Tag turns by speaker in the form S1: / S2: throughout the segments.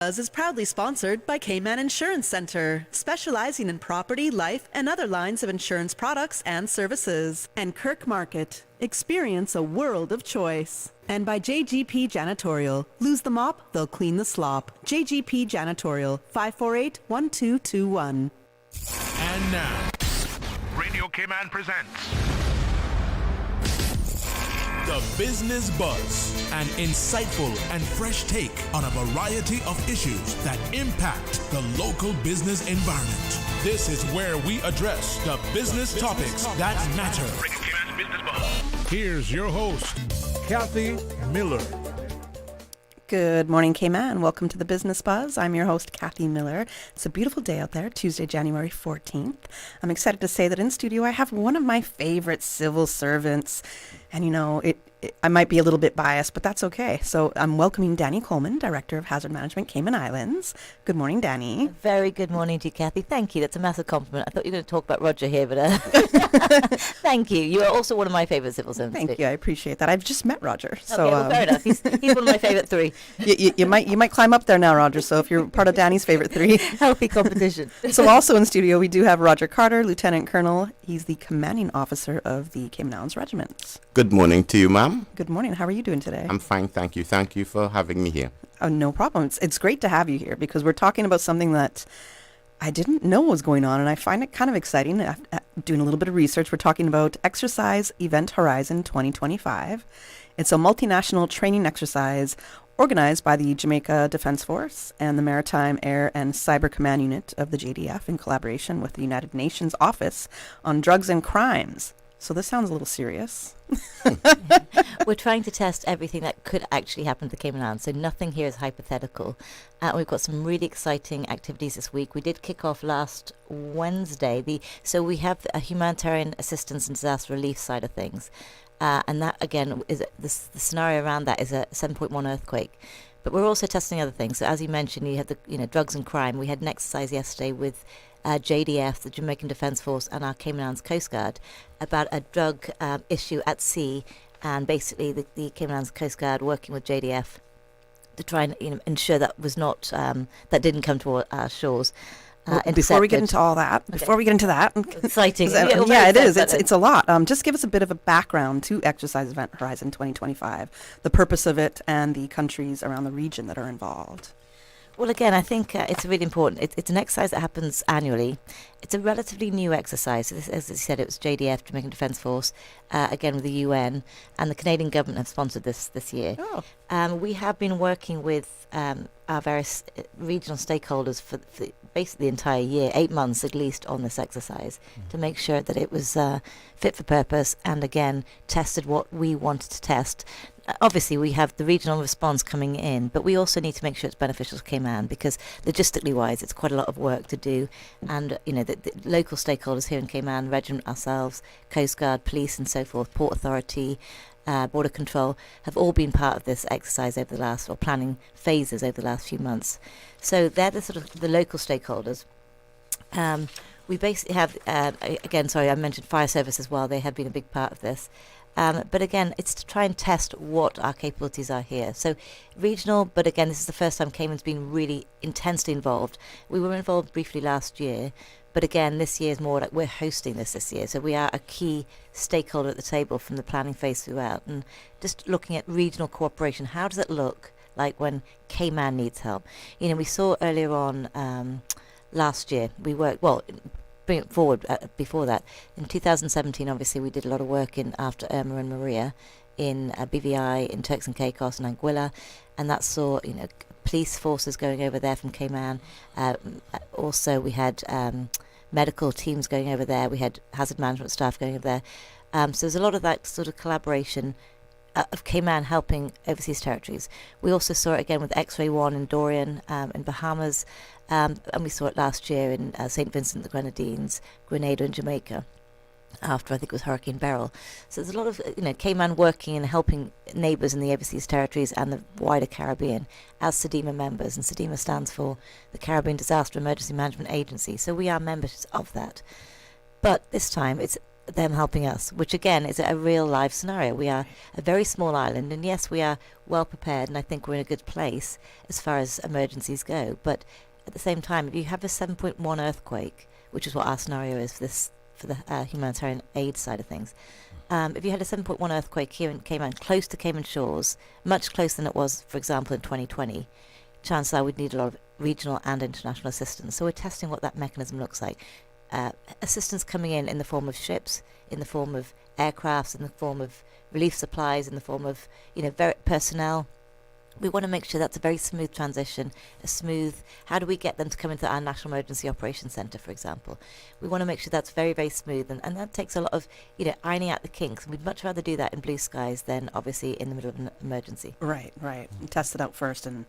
S1: Buzz is proudly sponsored by Cayman Insurance Center, specializing in property, life, and other lines of insurance products and services. And Kirk Market. Experience a world of choice. And by JGP Janitorial. Lose the mop, they'll clean the slop. JGP Janitorial, 548-1221.
S2: And now, Radio Cayman presents The Business Buzz, an insightful and fresh take on a variety of issues that impact the local business environment. This is where we address the business topics that matter. Radio Cayman's Business Buzz. Here's your host, Kathy Miller.
S1: Good morning, Cayman. Welcome to the Business Buzz. I'm your host, Kathy Miller. It's a beautiful day out there, Tuesday, January 14th. I'm excited to say that in studio I have one of my favorite civil servants. And you know, I might be a little bit biased, but that's okay. So I'm welcoming Danny Coleman, Director of Hazard Management, Cayman Islands. Good morning, Danny.
S3: Very good morning to you, Kathy. Thank you. That's a massive compliment. I thought you were going to talk about Roger here, but thank you. You are also one of my favourite civil servants.
S1: Thank you. I appreciate that. I've just met Roger. So,
S3: okay, well, fair enough. He's one of my favourite three.
S1: You might climb up there now, Roger. So if you're part of Danny's favourite three.
S3: Healthy competition.
S1: So also in studio, we do have Roger Carter, Lieutenant Colonel. He's the commanding officer of the Cayman Islands Regiment.
S4: Good morning to you, ma'am.
S1: Good morning. How are you doing today?
S4: I'm fine, thank you. Thank you for having me here.
S1: Oh, no problem. It's great to have you here because we're talking about something that I didn't know was going on, and I find it kind of exciting. Doing a little bit of research, we're talking about Exercise Event Horizon 2025. It's a multinational training exercise organized by the Jamaica Defense Force and the Maritime, Air, and Cyber Command Unit of the JDF in collaboration with the United Nations Office on Drugs and Crimes. So this sounds a little serious.
S3: We're trying to test everything that could actually happen to the Cayman Islands, so nothing here is hypothetical. We've got some really exciting activities this week. We did kick off last Wednesday. So we have a humanitarian assistance and disaster relief side of things. And that, again, is the scenario around that is a 7.1 earthquake. But we're also testing other things. So as you mentioned, you had the drugs and crime. We had an exercise yesterday with JDF, the Jamaican Defense Force, and our Cayman Islands Coast Guard about a drug issue at sea, and basically the Cayman Islands Coast Guard working with JDF to try and ensure that was not that didn't come to our shores.
S1: Before we get into all that,
S3: exciting.
S1: Yeah, it is. It's a lot. Just give us a bit of a background to Exercise Event Horizon 2025, the purpose of it, and the countries around the region that are involved.
S3: Well, again, I think it's really important. It's an exercise that happens annually. It's a relatively new exercise. So this, as I said, it was JDF, Jamaican Defence Force, again with the UN, and the Canadian government have sponsored this year. Oh. We have been working with our various regional stakeholders for basically the entire year, 8 months at least, on this exercise to make sure that it was fit for purpose and, again, tested what we wanted to test. Obviously, we have the regional response coming in, but we also need to make sure it's beneficial to Cayman because logistically wise, it's quite a lot of work to do. And, the local stakeholders here in Cayman, Regiment, ourselves, Coast Guard, police and so forth, Port Authority, Border Control, have all been part of this exercise over the last, or planning phases over the last few months. So they're the sort of the local stakeholders. We basically have, again, sorry, I mentioned fire service as well. They have been a big part of this. But again, it's to try and test what our capabilities are here. So regional, but again, this is the first time Cayman's been really intensely involved. We were involved briefly last year, but again, this year is more like we're hosting this year. So we are a key stakeholder at the table from the planning phase throughout. And just looking at regional cooperation, how does it look like when Cayman needs help? We saw earlier on last year, we worked, bring it forward before that. In 2017, obviously, we did a lot of work after Irma and Maria in BVI, in Turks and Caicos and Anguilla, and that saw, police forces going over there from Cayman. Also, we had medical teams going over there. We had hazard management staff going over there. So there's a lot of that sort of collaboration of Cayman helping overseas territories. We also saw it again with X-Ray 1 in Dorian in Bahamas, and we saw it last year in St. Vincent the Grenadines, Grenada and Jamaica, after I think it was Hurricane Beryl. So there's a lot of Cayman working and helping neighbours in the overseas territories and the wider Caribbean as SEDIMA members, and SEDIMA stands for the Caribbean Disaster Emergency Management Agency. So we are members of that. But this time it's them helping us, which again is a real life scenario. We are a very small island, and yes, we are well prepared, and I think we're in a good place as far as emergencies go. But at the same time, if you have a 7.1 earthquake, which is what our scenario is for the humanitarian aid side of things, if you had a 7.1 earthquake here in Cayman, close to Cayman shores, much closer than it was, for example, in 2020, chances are we'd need a lot of regional and international assistance. So we're testing what that mechanism looks like. Assistance coming in the form of ships, in the form of aircrafts, in the form of relief supplies, in the form of personnel. We want to make sure that's a very smooth transition, how do we get them to come into our National Emergency Operations Centre, for example? We want to make sure that's very, very smooth, and that takes a lot of, ironing out the kinks, and we'd much rather do that in blue skies than obviously in the middle of an emergency.
S1: Right. Test it out first and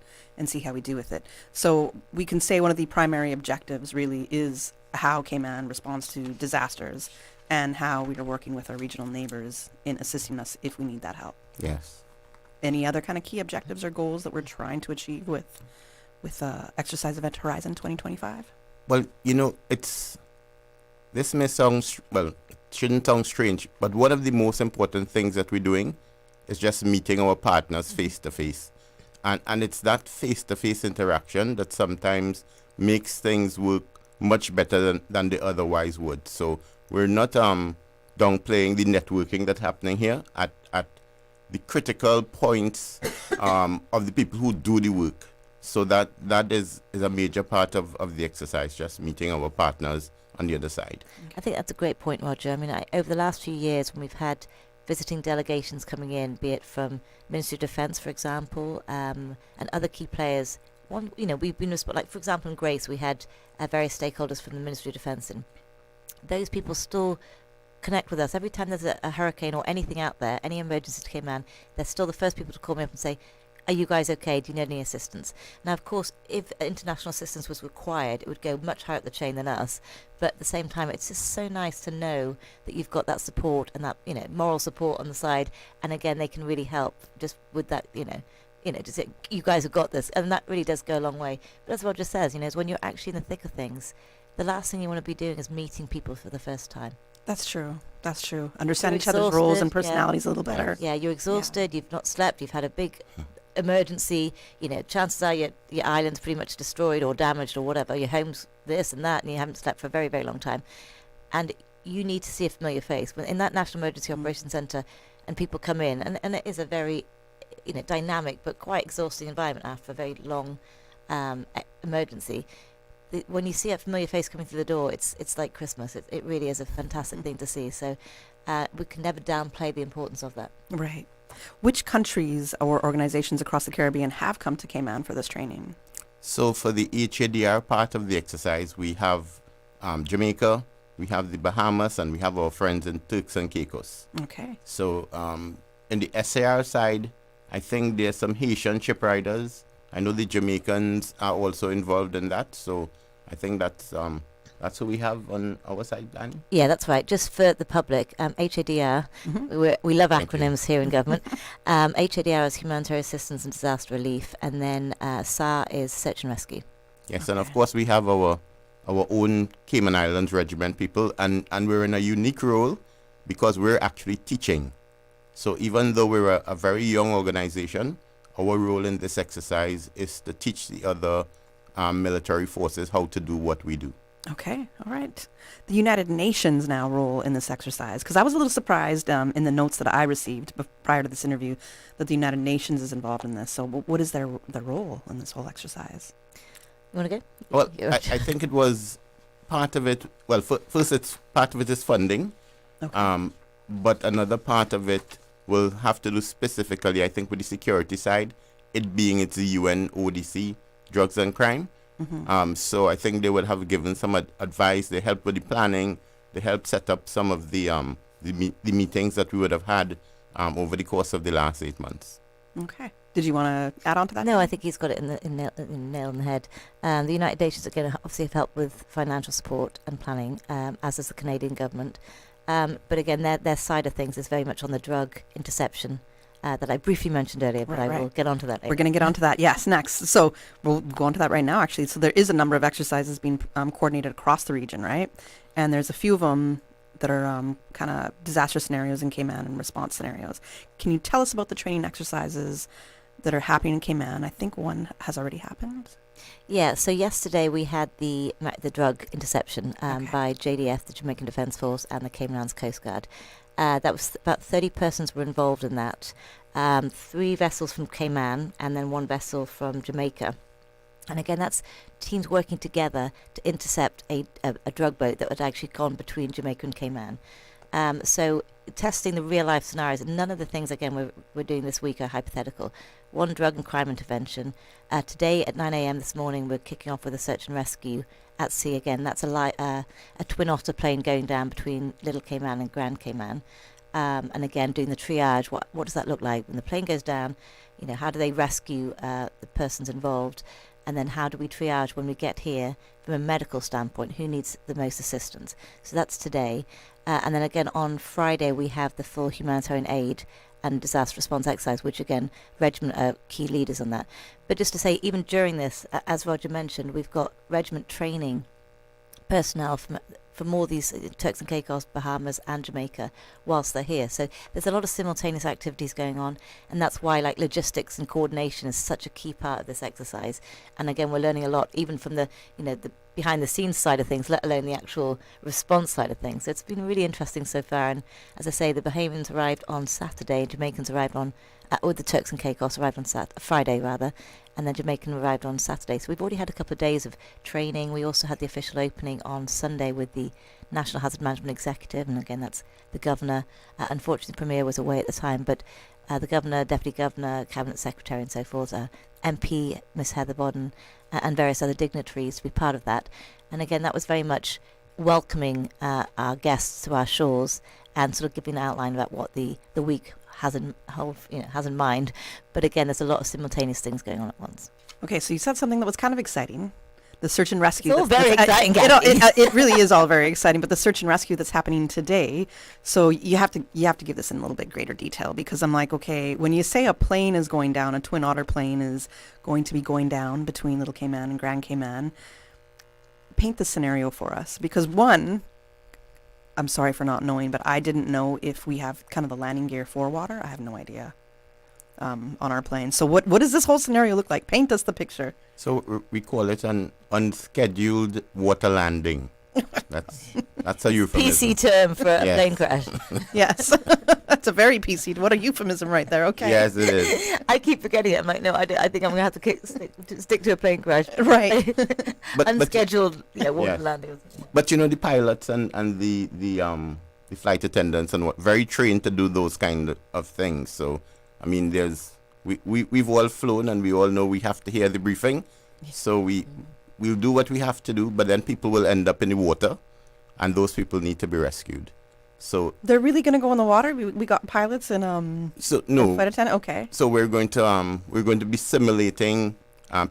S1: see how we do with it. So we can say one of the primary objectives really is how Cayman responds to disasters and how we are working with our regional neighbors in assisting us if we need that help.
S4: Yes.
S1: Any other kind of key objectives or goals that we're trying to achieve with Exercise Event Horizon 2025?
S4: Well, this may sound, it shouldn't sound strange, but one of the most important things that we're doing is just meeting our partners face to face. And it's that face to face interaction that sometimes makes things work much better than they otherwise would. So we're not downplaying the networking that's happening here at the critical points of the people who do the work. So that is a major part of the exercise, just meeting our partners on the other side.
S3: I think that's a great point, Roger. I mean, over the last few years when we've had visiting delegations coming in, be it from Ministry of Defence, for example, and other key players, we've been, like, for example, in Grace, we had various stakeholders from the Ministry of Defence, and those people still connect with us. Every time there's a hurricane or anything out there, any emergency to Cayman, they're still the first people to call me up and say, are you guys okay? Do you need any assistance? Now, of course, if international assistance was required, it would go much higher up the chain than us. But at the same time, it's just so nice to know that you've got that support and that, moral support on the side. And again, they can really help just with that, just say, you guys have got this. And that really does go a long way. But as Roger says, is when you're actually in the thick of things, the last thing you want to be doing is meeting people for the first time.
S1: That's true. Understand each other's roles and personalities a little better.
S3: Yeah, you're exhausted. You've not slept. You've had a big emergency. Chances are your island's pretty much destroyed or damaged or whatever. Your home's this and that, and you haven't slept for a very, very long time. And you need to see a familiar face. When in that National Emergency Operations Centre, and people come in, and it is a very, dynamic but quite exhausting environment after a very long emergency. When you see a familiar face coming through the door, it's like Christmas. It really is a fantastic thing to see. So we can never downplay the importance of that.
S1: Right. Which countries or organizations across the Caribbean have come to Cayman for this training?
S4: So for the HADR part of the exercise, we have Jamaica, we have the Bahamas, and we have our friends in Turks and Caicos.
S1: Okay.
S4: So in the SAR side, I think there's some Haitian ship riders. I know the Jamaicans are also involved in that. So I think that's who we have on our side, Danny.
S3: Yeah, that's right. Just for the public, HADR, we love acronyms here in government. HADR is Humanitarian Assistance and Disaster Relief, and then SAR is Search and Rescue.
S4: Yes, and of course we have our own Cayman Islands Regiment people, and we're in a unique role because we're actually teaching. So even though we're a very young organization, our role in this exercise is to teach the other military forces how to do what we do.
S1: Okay, all right. The United Nations now role in this exercise, because I was a little surprised in the notes that I received prior to this interview that the United Nations is involved in this. So what is their role in this whole exercise?
S3: You want to go?
S4: Well, I think it was part of it. Well, first, it's part of it is funding,
S1: Okay.
S4: but another part of it will have to do specifically, I think, with the security side, it being it's the UN ODC, drugs and crime. So I think they would have given some advice. They helped with the planning. They helped set up some of the meetings that we would have had over the course of the last 8 months.
S1: Okay. Did you want to add on to that?
S3: No, I think he's got it in nail on the head. The United Nations again obviously have helped with financial support and planning, as does the Canadian government. But again, their side of things is very much on the drug interception that I briefly mentioned earlier, but I will get onto that later.
S1: We're going to get onto that, yes, next. So we'll go on to that right now, actually. So there is a number of exercises being coordinated across the region, right? And there's a few of them that are kind of disaster scenarios in Cayman and response scenarios. Can you tell us about the training exercises that are happening in Cayman? I think one has already happened.
S3: Yeah, so yesterday we had the drug interception
S1: Okay.
S3: by JDF, the Jamaican Defence Force, and the Cayman Islands Coast Guard. That was about 30 persons were involved in that. 3 vessels from Cayman and then 1 vessel from Jamaica. And again, that's teams working together to intercept a drug boat that had actually gone between Jamaica and Cayman. So testing the real life scenarios, and none of the things again we're doing this week are hypothetical. 1 drug and crime intervention. Today at 9 a.m. this morning we're kicking off with a search and rescue at sea again. That's a twin otter plane going down between Little Cayman and Grand Cayman. And again doing the triage. What does that look like when the plane goes down? You know, how do they rescue the persons involved? And then how do we triage when we get here from a medical standpoint? Who needs the most assistance? So that's today. And then again on Friday we have the full humanitarian aid and disaster response exercise, which again, Regiment are key leaders on that. But just to say, even during this, as Roger mentioned, we've got Regiment training personnel from all these Turks and Caicos, Bahamas and Jamaica whilst they're here. So there's a lot of simultaneous activities going on, and that's why like logistics and coordination is such a key part of this exercise. And again, we're learning a lot even from the behind the scenes side of things, let alone the actual response side of things. So it's been really interesting so far. And as I say, the Bahamians arrived on Saturday, Jamaicans arrived on or the Turks and Caicos arrived on Friday rather, and then Jamaican arrived on Saturday. So we've already had a couple of days of training. We also had the official opening on Sunday with the National Hazard Management Executive, and again that's the Governor. Unfortunately the Premier was away at the time, but the Governor, Deputy Governor, Cabinet Secretary and so forth, MP Miss Heather Bodden, and various other dignitaries to be part of that. And again that was very much welcoming our guests to our shores and sort of giving an outline about what the week has in mind. But again, there's a lot of simultaneous things going on at once.
S1: Okay, so you said something that was kind of exciting. The search and rescue.
S3: It's all very exciting,
S1: It really is all very exciting, but the search and rescue that's happening today, so you have to give this in a little bit greater detail, because I'm like, okay, when you say a plane is going down, a twin otter plane is going to be going down between Little Cayman and Grand Cayman, paint the scenario for us. Because one, I'm sorry for not knowing, but I didn't know if we have kind of the landing gear for water. I have no idea on our plane. So what does this whole scenario look like? Paint us the picture.
S4: So we call it an unscheduled water landing. That's a euphemism.
S3: PC term for a
S4: Yes.
S3: plane crash.
S1: Yes. That's a very PC. What a euphemism right there. Okay.
S4: Yes, it is.
S3: I keep forgetting it. I'm like, no, I think I'm going to have to stick to a plane crash.
S1: Right.
S3: Unscheduled water
S4: Yes.
S3: landing.
S4: But the pilots and the flight attendants and very trained to do those kind of things. So I mean, we've all flown and we all know we have to hear the briefing. So we'll do what we have to do, but then people will end up in the water, and those people need to be rescued. So
S1: They're really going to go in the water? We got pilots and
S4: so no.
S1: flight attendant? Okay.
S4: So we're going to be simulating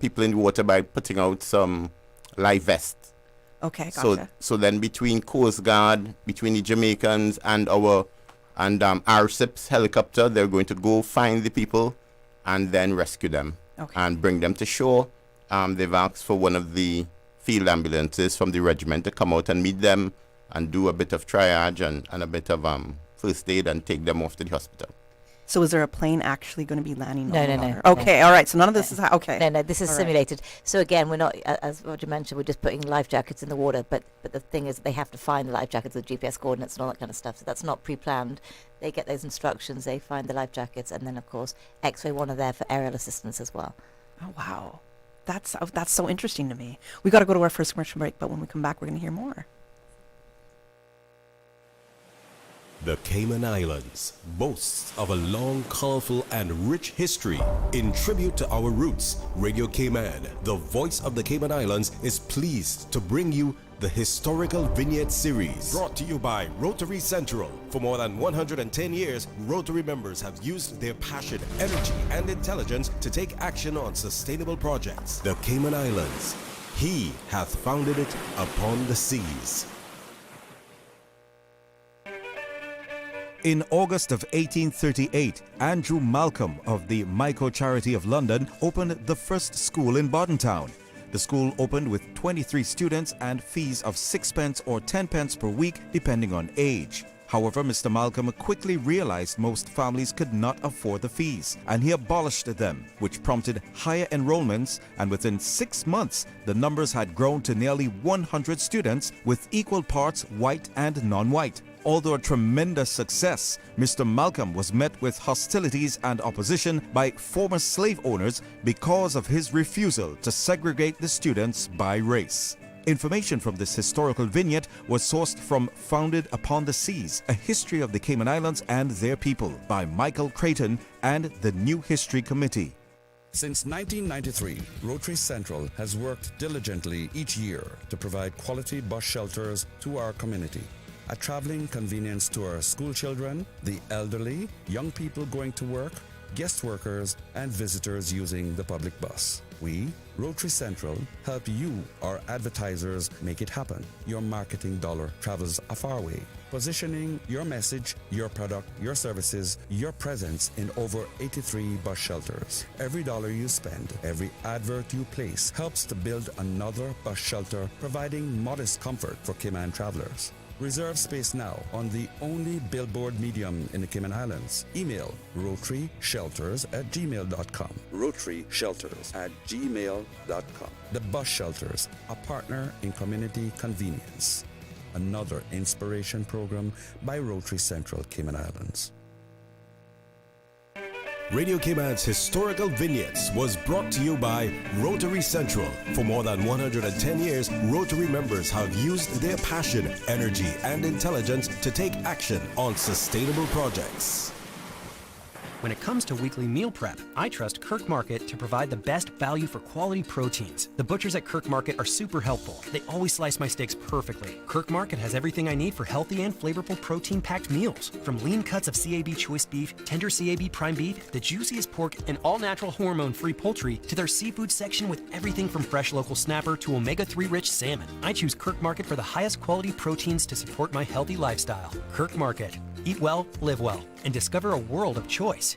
S4: people in the water by putting out some life vests.
S1: Okay, gotcha.
S4: So then between Coast Guard, between the Jamaicans and our RSIP's helicopter, they're going to go find the people and then rescue them and bring them to shore. They've asked for one of the field ambulances from the regiment to come out and meet them and do a bit of triage and a bit of first aid and take them off to the hospital.
S1: So is there a plane actually going to be landing on the water?
S3: No.
S1: Okay, all right. So none of this is okay.
S3: No, this is
S1: All right.
S3: simulated. So again, we're not, as Roger mentioned, we're just putting life jackets in the water, but the thing is they have to find the life jackets with GPS coordinates and all that kind of stuff. So that's not pre-planned. They get those instructions, they find the life jackets, and then of course X-Ray 1 are there for aerial assistance as well.
S1: Oh, wow. That's so interesting to me. We got to go to our first commercial break, but when we come back, we're going to hear more.
S5: The Cayman Islands boasts of a long, colorful, and rich history. In tribute to our roots, Radio Cayman, the voice of the Cayman Islands, is pleased to bring you the Historical Vignette Series. Brought to you by Rotary Central. For more than 110 years, Rotary members have used their passion, energy, and intelligence to take action on sustainable projects. The Cayman Islands, He hath founded it upon the seas.
S6: In August of 1838, Andrew Malcolm of the Michael Charity of London opened the first school in Bordentown. The school opened with 23 students and fees of 6 pence or 10 pence per week depending on age. However, Mr. Malcolm quickly realized most families could not afford the fees, and he abolished them, which prompted higher enrollments, and within 6 months, the numbers had grown to nearly 100 students with equal parts white and non-white. Although a tremendous success, Mr. Malcolm was met with hostilities and opposition by former slave owners because of his refusal to segregate the students by race. Information from this historical vignette was sourced from Founded Upon the Seas, A History of the Cayman Islands and Their People by Michael Creighton and the New History Committee.
S7: Since 1993, Rotary Central has worked diligently each year to provide quality bus shelters to our community. A traveling convenience to our school children, the elderly, young people going to work, guest workers, and visitors using the public bus. We, Rotary Central, help you, our advertisers, make it happen. Your marketing dollar travels a far way. Positioning your message, your product, your services, your presence in over 83 bus shelters. Every dollar you spend, every advert you place helps to build another bus shelter, providing modest comfort for Cayman travelers. Reserve space now on the only billboard medium in the Cayman Islands. Email rotaryshelters@gmail.com. rotaryshelters@gmail.com. The Bus Shelters, a partner in community convenience. Another inspiration program by Rotary Central Cayman Islands.
S5: Radio Cayman's Historical Vignettes was brought to you by Rotary Central. For more than 110 years, Rotary members have used their passion, energy, and intelligence to take action on sustainable projects.
S8: When it comes to weekly meal prep, I trust Kirk Market to provide the best value for quality proteins. The butchers at Kirk Market are super helpful. They always slice my steaks perfectly. Kirk Market has everything I need for healthy and flavorful protein-packed meals. From lean cuts of CAB choice beef, tender CAB prime beef, the juiciest pork, and all-natural hormone-free poultry, to their seafood section with everything from fresh local snapper to omega-3 rich salmon. I choose Kirk Market for the highest quality proteins to support my healthy lifestyle. Kirk Market. Eat well, live well, and discover a world of choice.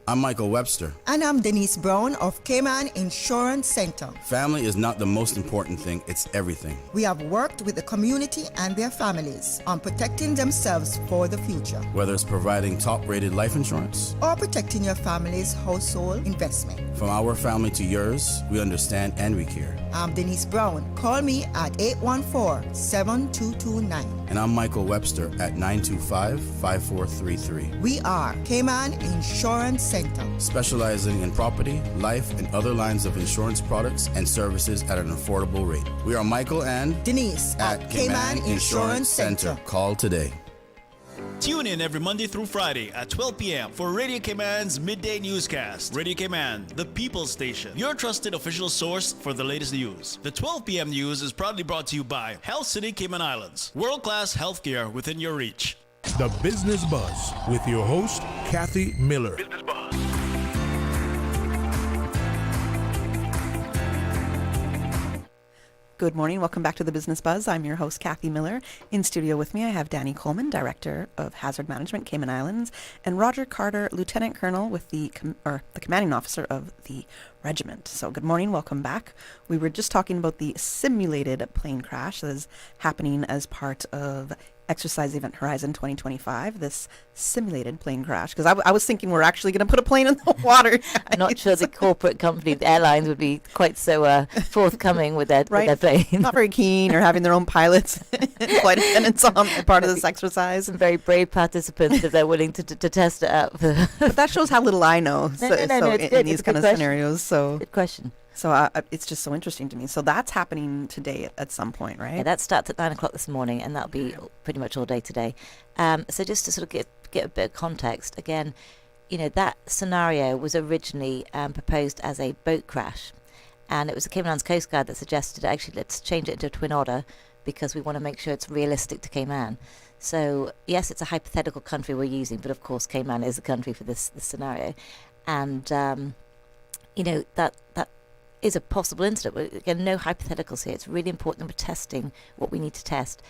S9: I'm Michael Webster.
S10: And I'm Denise Brown of Cayman Insurance Center.
S9: Family is not the most important thing, it's everything.
S10: We have worked with the community and their families on protecting themselves for the future.
S9: Whether it's providing top-rated life insurance
S10: or protecting your family's household investment.
S9: From our family to yours, we understand and we care.
S10: I'm Denise Brown. Call me at 814-7229.
S9: And I'm Michael Webster at 925-5433.
S10: We are Cayman Insurance Center,
S9: specializing in property, life, and other lines of insurance products and services at an affordable rate. We are Michael and
S10: Denise at Cayman Insurance Center.
S9: Call today.
S11: Tune in every Monday through Friday at 12 p.m. for Radio Cayman's Midday Newscast. Radio Cayman, the people's station, your trusted official source for the latest news. The 12 p.m. news is proudly brought to you by Health City Cayman Islands. World-class healthcare within your reach.
S2: The Business Buzz with your host, Kathy Miller. Business Buzz.
S1: Good morning. Welcome back to the Business Buzz. I'm your host, Kathy Miller. In studio with me, I have Danny Coleman, Director of Hazard Management, Cayman Islands, and Roger Carter, Lieutenant Colonel with the Commanding Officer of the Regiment. So good morning. Welcome back. We were just talking about the simulated plane crash that is happening as part of Exercise Event Horizon 2025, this simulated plane crash. Because I was thinking we're actually going to put a plane in the water.
S3: I'm not sure the corporate company, the airlines, would be quite so forthcoming with their,
S1: right?
S3: With their plane.
S1: Not very keen, or having their own pilots and flight attendants on part of this exercise.
S3: Some very brave participants if they're willing to test it out.
S1: But that shows how little I know in these kind of scenarios. So
S3: good question.
S1: So it's just so interesting to me. So that's happening today at some point, right?
S3: Yeah, that starts at 9 o'clock this morning, and that'll be pretty much all day today. So just to sort of get a bit of context, again, you know, that scenario was originally proposed as a boat crash, and it was the Cayman Islands Coast Guard that suggested, actually, let's change it into a twin otter because we want to make sure it's realistic to Cayman. So yes, it's a hypothetical country we're using, but of course Cayman is the country for this scenario, and you know, that is a possible incident. But again, no hypotheticals here. It's really important that we're testing what we need to test.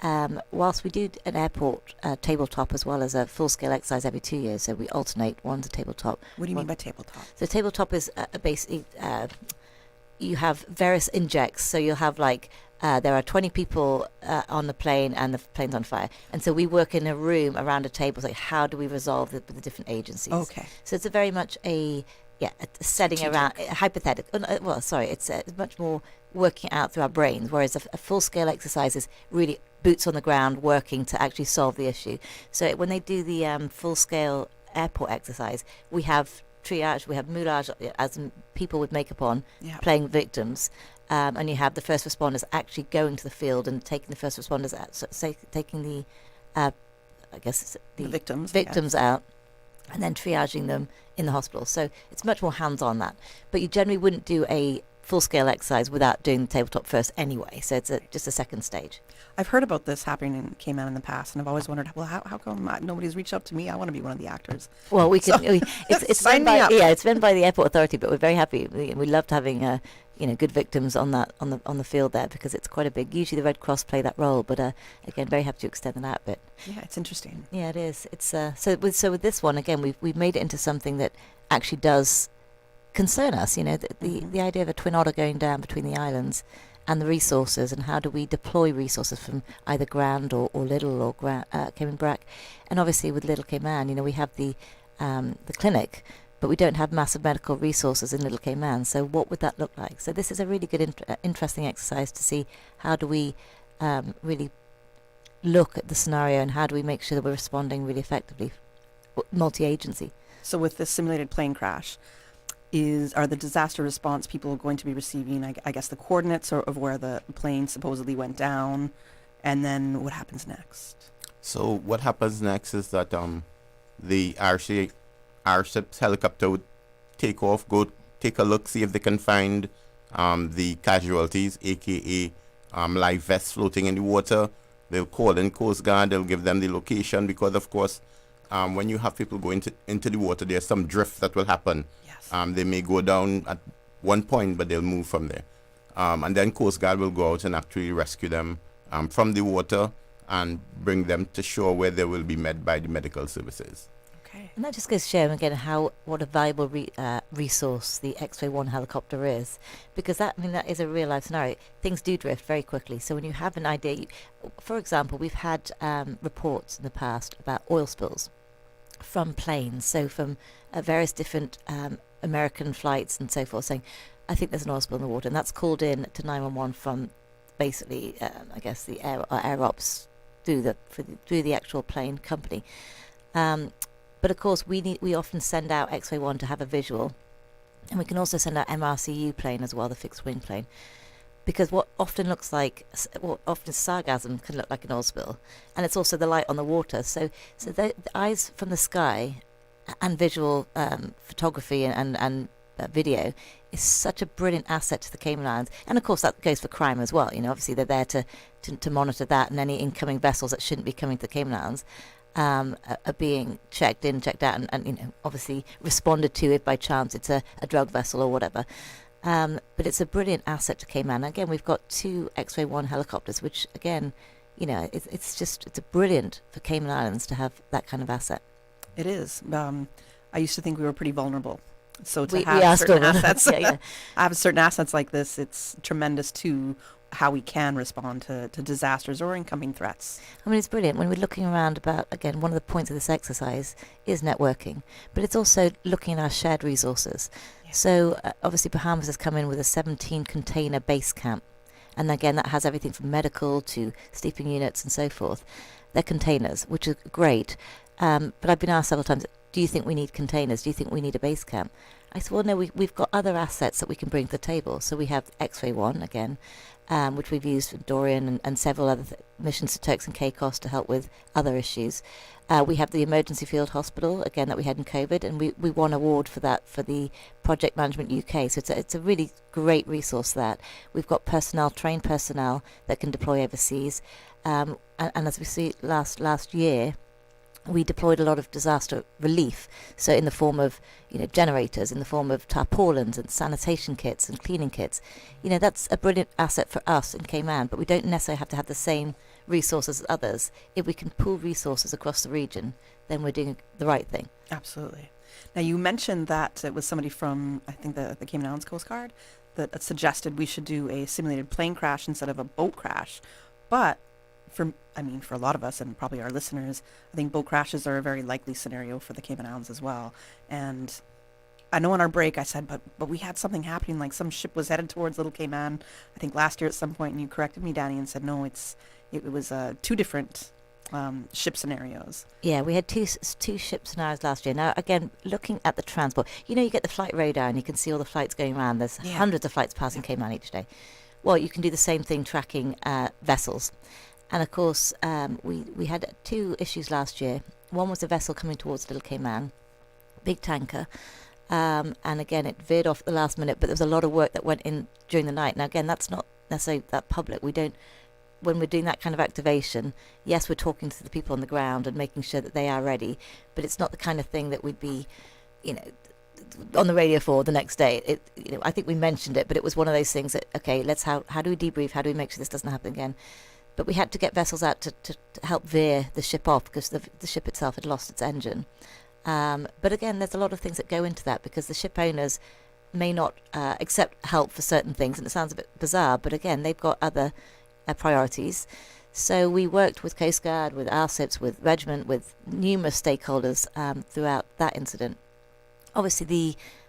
S3: Whilst we do an airport tabletop as well as a full-scale exercise every 2 years, so we alternate. One's a tabletop.
S1: What do you mean by tabletop?
S3: So tabletop is basically you have various injects. So you'll have like there are 20 people on the plane, and the plane's on fire, and so we work in a room around a table. So how do we resolve it with the different agencies?
S1: Okay.
S3: So it's a very much a setting around hypothetical. Well, sorry, it's much more working out through our brains, whereas a full-scale exercise is really boots on the ground, working to actually solve the issue. So when they do the full-scale airport exercise, we have triage, we have moulage, as in people with makeup on, playing victims, and you have the first responders actually going to the field and taking the first responders out, so taking the, I guess the victims out, and then triaging them in the hospital. So it's much more hands-on that. But you generally wouldn't do a full-scale exercise without doing the tabletop first anyway. So it's just a second stage.
S1: I've heard about this happening in Cayman in the past, and I've always wondered, well, how come nobody's reached out to me? I want to be one of the actors.
S3: Well, we can. It's run by it's run by the airport authority, but we're very happy. We loved having good victims on the field there, because it's quite a big. Usually the Red Cross play that role, but again, very happy to extend that bit.
S1: Yeah, it's interesting.
S3: Yeah, it is. It's so with this one again, we've made it into something that actually does concern us. The idea of a twin otter going down between the islands, and the resources, and how do we deploy resources from either Grand or Little or Cayman Brac. And obviously with Little Cayman, we have the clinic, but we don't have massive medical resources in Little Cayman. So what would that look like? So this is a really good, interesting exercise to see how do we really look at the scenario, and how do we make sure that we're responding really effectively, multi-agency.
S1: So with this simulated plane crash, are the disaster response people going to be receiving, I guess, the coordinates of where the plane supposedly went down, and then what happens next?
S4: So what happens next is that the RCIP's helicopter would take off, go take a look, see if they can find the casualties, aka live vests floating in the water. They'll call in Coast Guard, they'll give them the location, because of course when you have people going into the water, there's some drift that will happen. They may go down at one point, but they'll move from there. And then Coast Guard will go out and actually rescue them from the water and bring them to shore, where they will be met by the medical services.
S1: Okay.
S3: And that just goes to show again what a valuable resource the X-Ray 1 helicopter is, because that is a real life scenario. Things do drift very quickly. So when you have an idea, for example, we've had reports in the past about oil spills from planes, so from various different American flights and so forth, saying, I think there's an oil spill in the water, and that's called in to 911 from basically, I guess, the air ops through the actual plane company. But of course, we often send out X-Ray 1 to have a visual, and we can also send out MRCU plane as well, the fixed wing plane, because what often sargassum can look like an oil spill, and it's also the light on the water. So the eyes from the sky and visual photography and video is such a brilliant asset to the Cayman Islands. And of course that goes for crime as well. Obviously they're there to monitor that, and any incoming vessels that shouldn't be coming to the Cayman Islands are being checked in, checked out, and obviously responded to if by chance it's a drug vessel or whatever. But it's a brilliant asset to Cayman. Again, we've got 2 X-Ray 1 helicopters, which again, it's brilliant for Cayman Islands to have that kind of asset.
S1: It is. I used to think we were pretty vulnerable. So to
S3: we
S1: have certain assets,
S3: yeah.
S1: have certain assets like this, it's tremendous to how we can respond to disasters or incoming threats.
S3: It's brilliant when we're looking around about, again, one of the points of this exercise is networking, but it's also looking at our shared resources. Yeah. So obviously Bahamas has come in with a 17 container base camp. And again, that has everything from medical to sleeping units and so forth. They're containers, which is great. But I've been asked several times, do you think we need containers? Do you think we need a base camp? I said, well, no, we've got other assets that we can bring to the table. So we have X-Ray 1, again, which we've used for Dorian and several other missions to Turks and Caicos to help with other issues. We have the Emergency Field Hospital, again, that we had in COVID, and we won an award for that for the Project Management UK. So it's a really great resource that. We've got trained personnel that can deploy overseas. And as we see last year, we deployed a lot of disaster relief, so in the form of generators, in the form of tarpaulins and sanitation kits and cleaning kits. That's a brilliant asset for us in Cayman, but we don't necessarily have to have the same resources as others. If we can pool resources across the region, then we're doing the right thing.
S1: Absolutely. Now, you mentioned that it was somebody from, I think, the Cayman Islands Coast Guard that suggested we should do a simulated plane crash instead of a boat crash. But for a lot of us and probably our listeners, I think boat crashes are a very likely scenario for the Cayman Islands as well. And I know on our break I said, but we had something happening, like some ship was headed towards Little Cayman, I think last year at some point, and you corrected me, Danny, and said, no, it was two different ship scenarios.
S3: Yeah, we had two ship scenarios last year. Now, again, looking at the transport, you get the flight radar and you can see all the flights going around. There's hundreds of flights passing Cayman each day. Well, you can do the same thing tracking vessels. And of course, we had two issues last year. One was a vessel coming towards Little Cayman, big tanker. And again, it veered off at the last minute, but there was a lot of work that went in during the night. Now, again, that's not necessarily that public. When we're doing that kind of activation, yes, we're talking to the people on the ground and making sure that they are ready, but it's not the kind of thing that we'd be, on the radio for the next day. I think we mentioned it, but it was one of those things that, okay, how do we debrief? How do we make sure this doesn't happen again? But we had to get vessels out to help veer the ship off because the ship itself had lost its engine. But again, there's a lot of things that go into that because the ship owners may not accept help for certain things, and it sounds a bit bizarre, but again, they've got other priorities. So we worked with Coast Guard, with RSIPs, with Regiment, with numerous stakeholders throughout that incident. Obviously,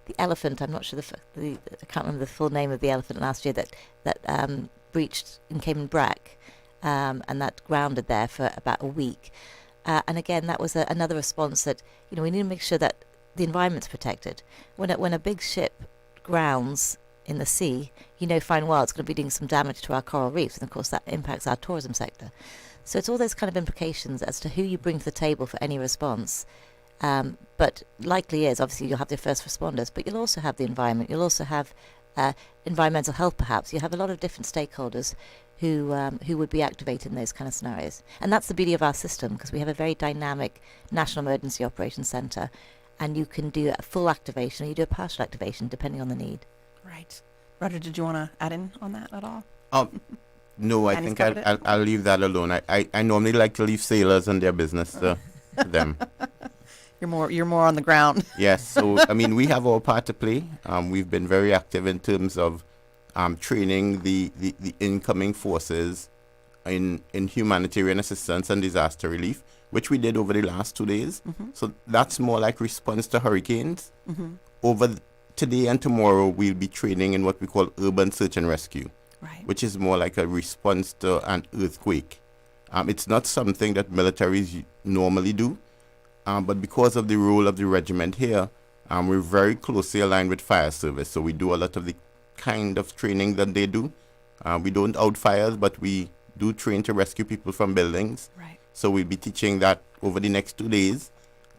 S3: the elephant, I'm not sure I can't remember the full name of the elephant last year that breached in Cayman Brac, and that grounded there for about a week. And again, that was another response that, we need to make sure that the environment's protected. When a big ship grounds in the sea, fine well, it's going to be doing some damage to our coral reefs, and of course that impacts our tourism sector. So it's all those kind of implications as to who you bring to the table for any response. But likely is, obviously, you'll have the first responders, but you'll also have the environment. You'll also have environmental health, perhaps. You have a lot of different stakeholders who would be activated in those kind of scenarios. And that's the beauty of our system, because we have a very dynamic National Emergency Operations Centre, and you can do a full activation or you do a partial activation depending on the need.
S1: Right. Roger, did you want to add in on that at all?
S4: No, I think I'll leave that alone. I normally like to leave sailors and their business to them.
S1: You're more on the ground.
S4: Yes, so we have our part to play. We've been very active in terms of training the incoming forces in humanitarian assistance and disaster relief, which we did over the last 2 days. Mm-hmm. So that's more like response to hurricanes. Mm-hmm. Today and tomorrow, we'll be training in what we call urban search and rescue, right, which is more like a response to an earthquake. It's not something that militaries normally do, but because of the role of the regiment here, we're very closely aligned with fire service. So we do a lot of the kind of training that they do. We don't out fires, but we do train to rescue people from buildings. Right. So we'll be teaching that over the next 2 days,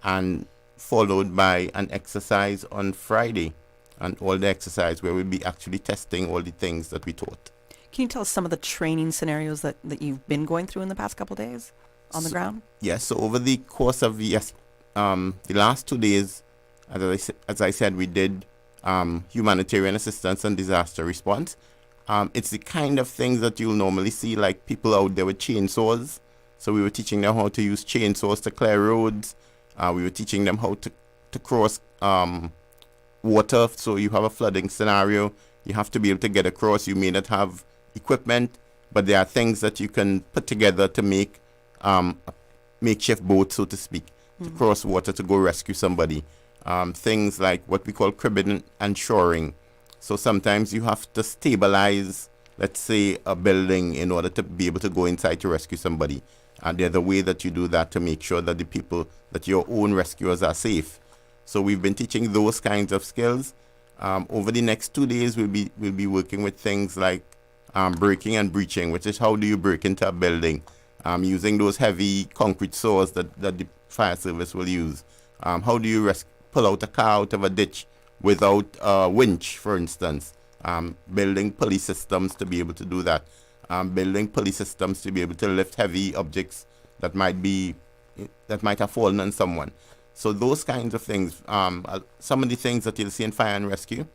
S4: and followed by an exercise on Friday, and all the exercise where we'll be actually testing all the things that we taught.
S1: Can you tell us some of the training scenarios that you've been going through in the past couple of days on the ground? Yes,
S4: so over the course of the last 2 days, as I said, we did humanitarian assistance and disaster response. It's the kind of things that you'll normally see, like people out there with chainsaws. So we were teaching them how to use chainsaws to clear roads. We were teaching them how to cross water. So you have a flooding scenario, you have to be able to get across. You may not have equipment, but there are things that you can put together to make a makeshift boat, so to speak, to cross water to go rescue somebody. Things like what we call cribbing and shoring. So sometimes you have to stabilize, let's say, a building in order to be able to go inside to rescue somebody. And there's a way that you do that to make sure that the people, that your own rescuers are safe. So we've been teaching those kinds of skills. Over the next 2 days, we'll be working with things like breaking and breaching, which is how do you break into a building, using those heavy concrete saws that the fire service will use. How do you pull out a car out of a ditch without a winch, for instance. Building pulley systems to be able to do that. Building pulley systems to be able to lift heavy objects that might have fallen on someone. So those kinds of things, some of the things that you'll see in fire and rescue,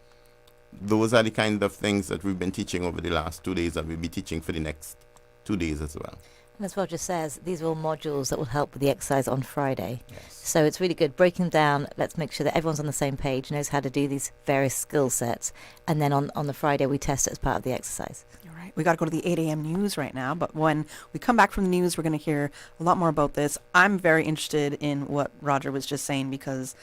S4: those are the kind of things that we've been teaching over the last 2 days, and we'll be teaching for the next 2 days as well.
S3: And as Roger says, these are all modules that will help with the exercise on Friday. So it's really good breaking them down. Let's make sure that everyone's on the same page, knows how to do these various skill sets. And then on the Friday, we test it as part of the exercise.
S1: You're right. We got to go to the 8 a.m. news right now. But when we come back from the news, we're going to hear a lot more about this. I'm very interested in what Roger was just saying, because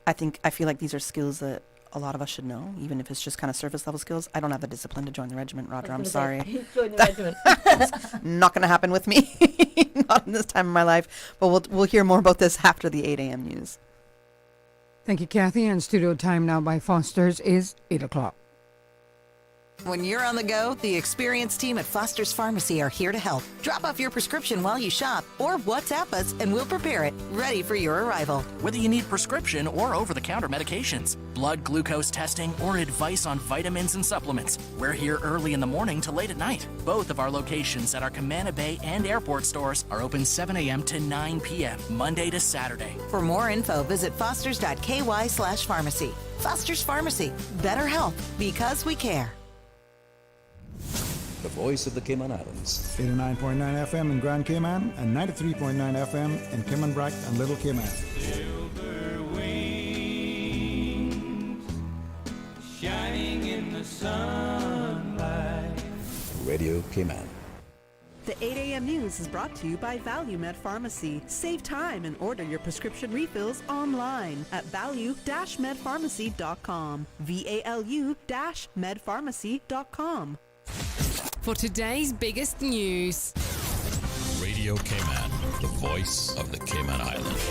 S1: I feel like these are skills that a lot of us should know, even if it's just kind of surface level skills. I don't have the discipline to join the regiment, Roger. I'm sorry.
S3: Join the regiment.
S1: Not going to happen with me. Not in this time of my life. But we'll hear more about this after the 8 a.m. news.
S12: Thank you, Kathy. And studio time now by Foster's is 8 o'clock.
S13: When you're on the go, the experienced team at Foster's Pharmacy are here to help. Drop off your prescription while you shop, or WhatsApp us and we'll prepare it, ready for your arrival.
S14: Whether you need prescription or over-the-counter medications, blood glucose testing, or advice on vitamins and supplements, we're here early in the morning to late at night. Both of our locations at our Camana Bay and airport stores are open 7 a.m. to 9 p.m., Monday to Saturday.
S13: For more info, visit fosters.ky/pharmacy. Foster's Pharmacy. Better health, because we care.
S15: The voice of the Cayman Islands.
S16: 89.9 FM in Grand Cayman and 93.9 FM in Cayman Brac and Little Cayman.
S17: Silver wings shining in the sunlight.
S15: Radio Cayman.
S18: The 8 a.m. news is brought to you by ValueMed Pharmacy. Save time and order your prescription refills online at value-medpharmacy.com. VALU-medpharmacy.com.
S19: For today's biggest news.
S20: Radio Cayman, the voice of the Cayman Islands.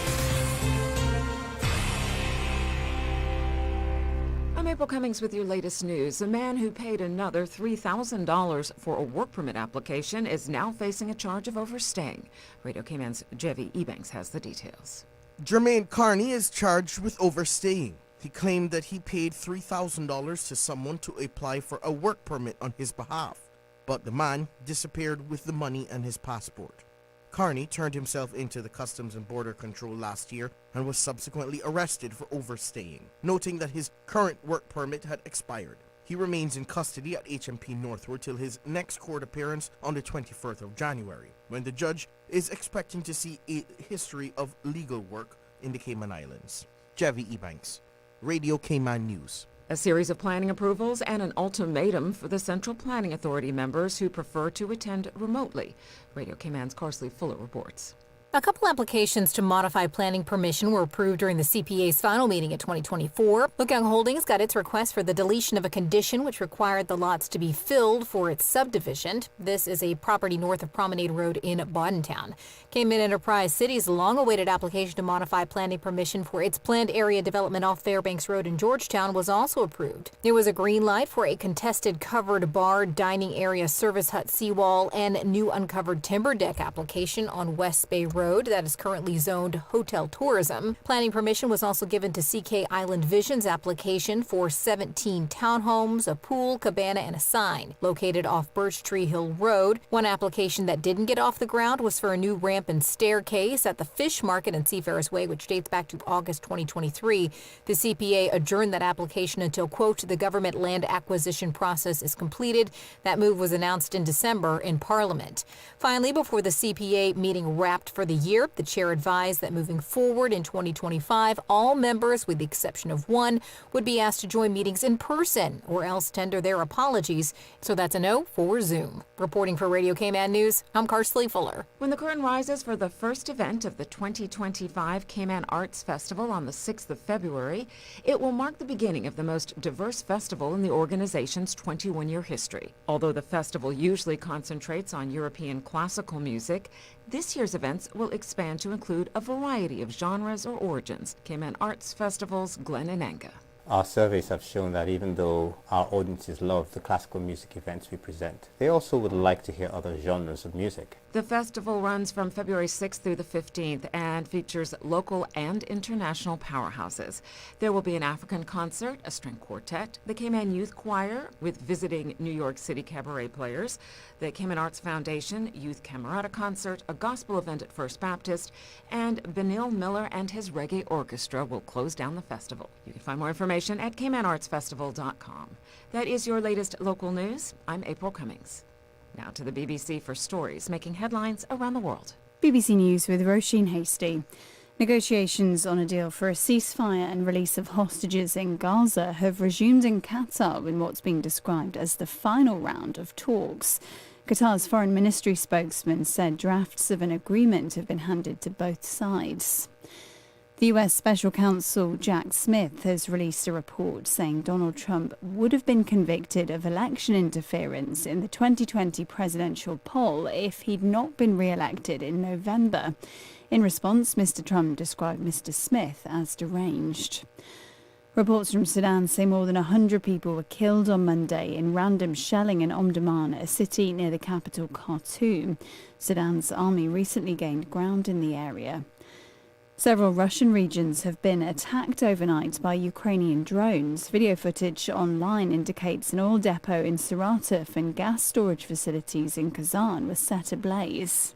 S21: I'm April Cummings with your latest news. A man who paid another $3,000 for a work permit application is now facing a charge of overstaying. Radio Cayman's Jevi Ebanks has the details.
S22: Jermaine Carney is charged with overstaying. He claimed that he paid $3,000 to someone to apply for a work permit on his behalf, but the man disappeared with the money and his passport. Carney turned himself into the Customs and Border Control last year and was subsequently arrested for overstaying, noting that his current work permit had expired. He remains in custody at HMP Northwood till his next court appearance on the 21st of January, when the judge is expecting to see a history of legal work in the Cayman Islands. Jevi Ebanks, Radio Cayman News.
S21: A series of planning approvals and an ultimatum for the Central Planning Authority members who prefer to attend remotely. Radio Cayman's Carsley Fuller reports.
S23: A couple applications to modify planning permission were approved during the CPA's final meeting in 2024. Lookout Holdings got its request for the deletion of a condition which required the lots to be filled for its subdivision. This is a property north of Promenade Road in Boddentown. Cayman Enterprise City's long-awaited application to modify planning permission for its planned area development off Fairbanks Road in Georgetown was also approved. There was a green light for a contested covered bar, dining area, service hut seawall, and new uncovered timber deck application on West Bay Road that is currently zoned hotel tourism. Planning permission was also given to CK Island Vision's application for 17 townhomes, a pool, cabana, and a sign located off Birch Tree Hill Road. One application that didn't get off the ground was for a new ramp and staircase at the Fish Market and Seafarers Way, which dates back to August 2023. The CPA adjourned that application until, quote, the government land acquisition process is completed. That move was announced in December in Parliament. Finally, before the CPA meeting wrapped for the year, the chair advised that moving forward in 2025, all members, with the exception of one, would be asked to join meetings in person or else tender their apologies. So that's a no for Zoom. Reporting for Radio Cayman News, I'm Carsley Fuller.
S21: When the curtain rises for the first event of the 2025 Cayman Arts Festival on the 6th of February, it will mark the beginning of the most diverse festival in the organization's 21-year history. Although the festival usually concentrates on European classical music, this year's events will expand to include a variety of genres or origins. Cayman Arts Festival's Glenn Ananga.
S24: Our surveys have shown that even though our audiences love the classical music events we present, they also would like to hear other genres of music.
S21: The festival runs from February 6th through the 15th and features local and international powerhouses. There will be an African concert, a string quartet, the Cayman Youth Choir with visiting New York City cabaret players, the Cayman Arts Foundation Youth Camerata Concert, a gospel event at First Baptist, and Benil Miller and his reggae orchestra will close down the festival. You can find more information at CaymanArtsFestival.com. That is your latest local news. I'm April Cummings. Now to the BBC for stories making headlines around the world.
S5: BBC News with Roisin Hasty. Negotiations on a deal for a ceasefire and release of hostages in Gaza have resumed in Qatar in what's being described as the final round of talks. Qatar's foreign ministry spokesman said drafts of an agreement have been handed to both sides. The US Special Counsel Jack Smith has released a report saying Donald Trump would have been convicted of election interference in the 2020 presidential poll if he'd not been re-elected in November. In response, Mr. Trump described Mr. Smith as deranged. Reports from Sudan say more than 100 people were killed on Monday in random shelling in Omdurman, a city near the capital Khartoum. Sudan's army recently gained ground in the area. Several Russian regions have been attacked overnight by Ukrainian drones. Video footage online indicates an oil depot in Saratov and gas storage facilities in Kazan were set ablaze.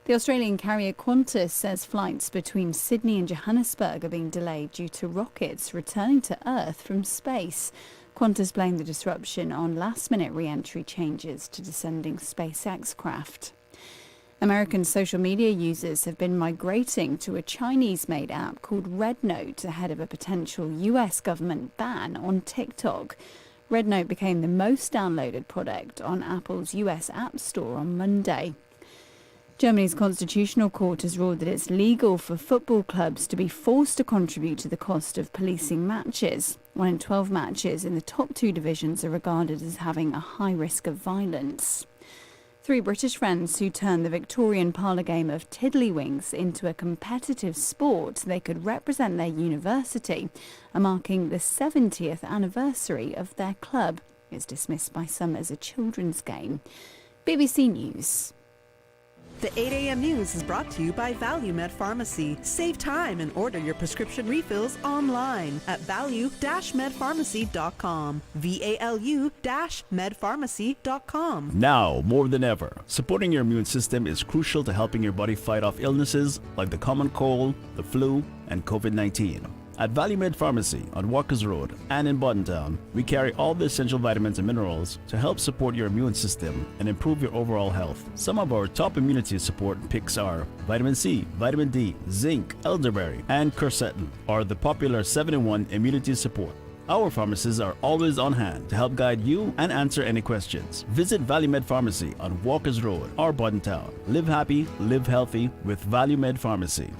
S5: The Australian carrier Qantas says flights between Sydney and Johannesburg are being delayed due to rockets returning to Earth from space. Qantas blamed the disruption on last-minute re-entry changes to descending SpaceX craft. American social media users have been migrating to a Chinese-made app called RedNote ahead of a potential US government ban on TikTok. RedNote became the most downloaded product on Apple's US App Store on Monday. Germany's Constitutional Court has ruled that it's legal for football clubs to be forced to contribute to the cost of policing matches. 1 in 12 matches in the top 2 divisions are regarded as having a high risk of violence. 3 British friends who turned the Victorian parlour game of tiddlywinks into a competitive sport so they could represent their university are marking the 70th anniversary of their club. It's dismissed by some as a children's game. BBC News.
S18: The 8 a.m. news is brought to you by ValueMed Pharmacy. Save time and order your prescription refills online at value-medpharmacy.com. VALU-medpharmacy.com.
S11: Now, more than ever, supporting your immune system is crucial to helping your body fight off illnesses like the common cold, the flu, and COVID-19. At ValueMed Pharmacy on Walkers Road and in Boddentown, we carry all the essential vitamins and minerals to help support your immune system and improve your overall health. Some of our top immunity support picks are vitamin C, vitamin D, zinc, elderberry, and quercetin are the popular 7-in-1 immunity support. Our pharmacists are always on hand to help guide you and answer any questions. Visit ValueMed Pharmacy on Walkers Road or Boddentown. Live happy, live healthy with ValueMed Pharmacy.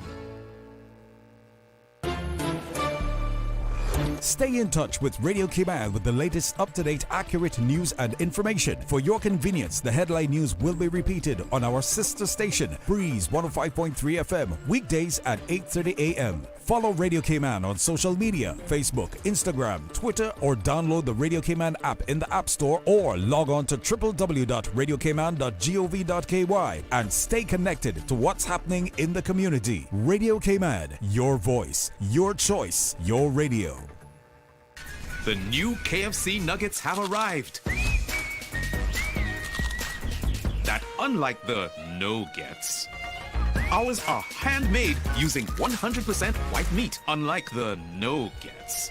S6: Stay in touch with Radio Cayman with the latest up-to-date, accurate news and information. For your convenience, the headline news will be repeated on our sister station, Breeze 105.3 FM, weekdays at 8:30 a.m. Follow Radio Cayman on social media, Facebook, Instagram, Twitter, or download the Radio Cayman app in the App Store or log on to www.radiocayman.gov.ky and stay connected to what's happening in the community. Radio Cayman, your voice, your choice, your radio.
S7: The new KFC nuggets have arrived. That unlike the no-gets, ours are handmade using 100% white meat, unlike the no-gets.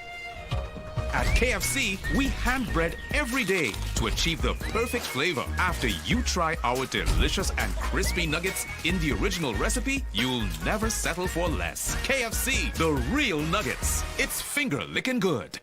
S7: At KFC, we hand-bread every day to achieve the perfect flavor. After you try our delicious and crispy nuggets in the original recipe, you'll never settle for less. KFC, the real nuggets. It's finger-licking good.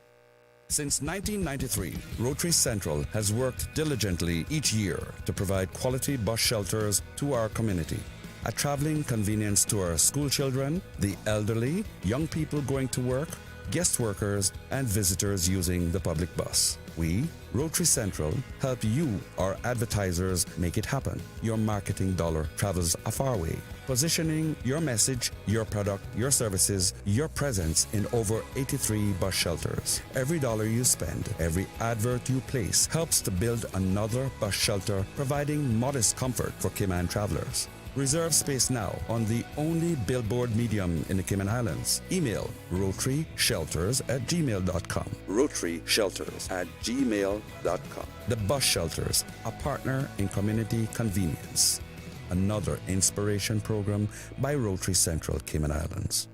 S9: Since 1993, Rotary Central has worked diligently each year to provide quality bus shelters to our community. A traveling convenience to our school children, the elderly, young people going to work, guest workers, and visitors using the public bus. We, Rotary Central, help you, our advertisers, make it happen. Your marketing dollar travels a far way, positioning your message, your product, your services, your presence in over 83 bus shelters. Every dollar you spend, every advert you place helps to build another bus shelter, providing modest comfort for Cayman travelers. Reserve space now on the only billboard medium in the Cayman Islands. Email rotaryshelters@gmail.com. rotaryshelters@gmail.com. The Bus Shelters, a partner in community convenience. Another inspiration program by Rotary Central Cayman Islands.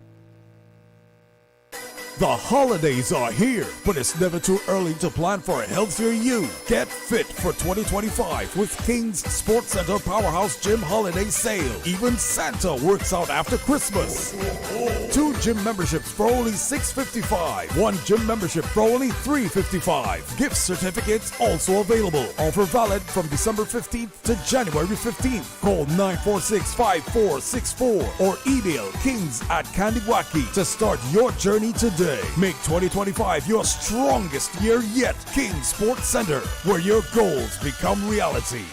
S6: The holidays are here, but it's never too early to plan for a healthier you. Get fit for 2025 with King's Sports Center Powerhouse Gym Holiday Sale. Even Santa works out after Christmas. 2 gym memberships for only $6.55. 1 gym membership for only $3.55. Gift certificates also available. Offer valid from December 15th to January 15th. Call 946-5464 or email kings@Kandiwaki to start your journey today. Make 2025 your strongest year yet. King Sports Center, where your goals become reality.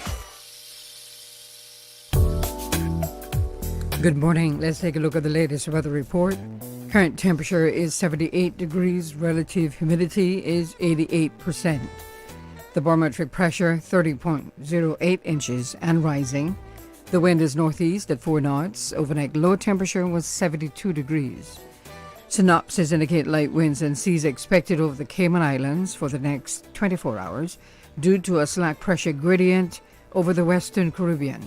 S12: Good morning. Let's take a look at the latest weather report. Current temperature is 78 degrees. Relative humidity is 88%. The barometric pressure 30.08 inches and rising. The wind is northeast at 4 knots. Overnight low temperature was 72 degrees. Synopses indicate light winds and seas expected over the Cayman Islands for the next 24 hours due to a slack pressure gradient over the western Caribbean.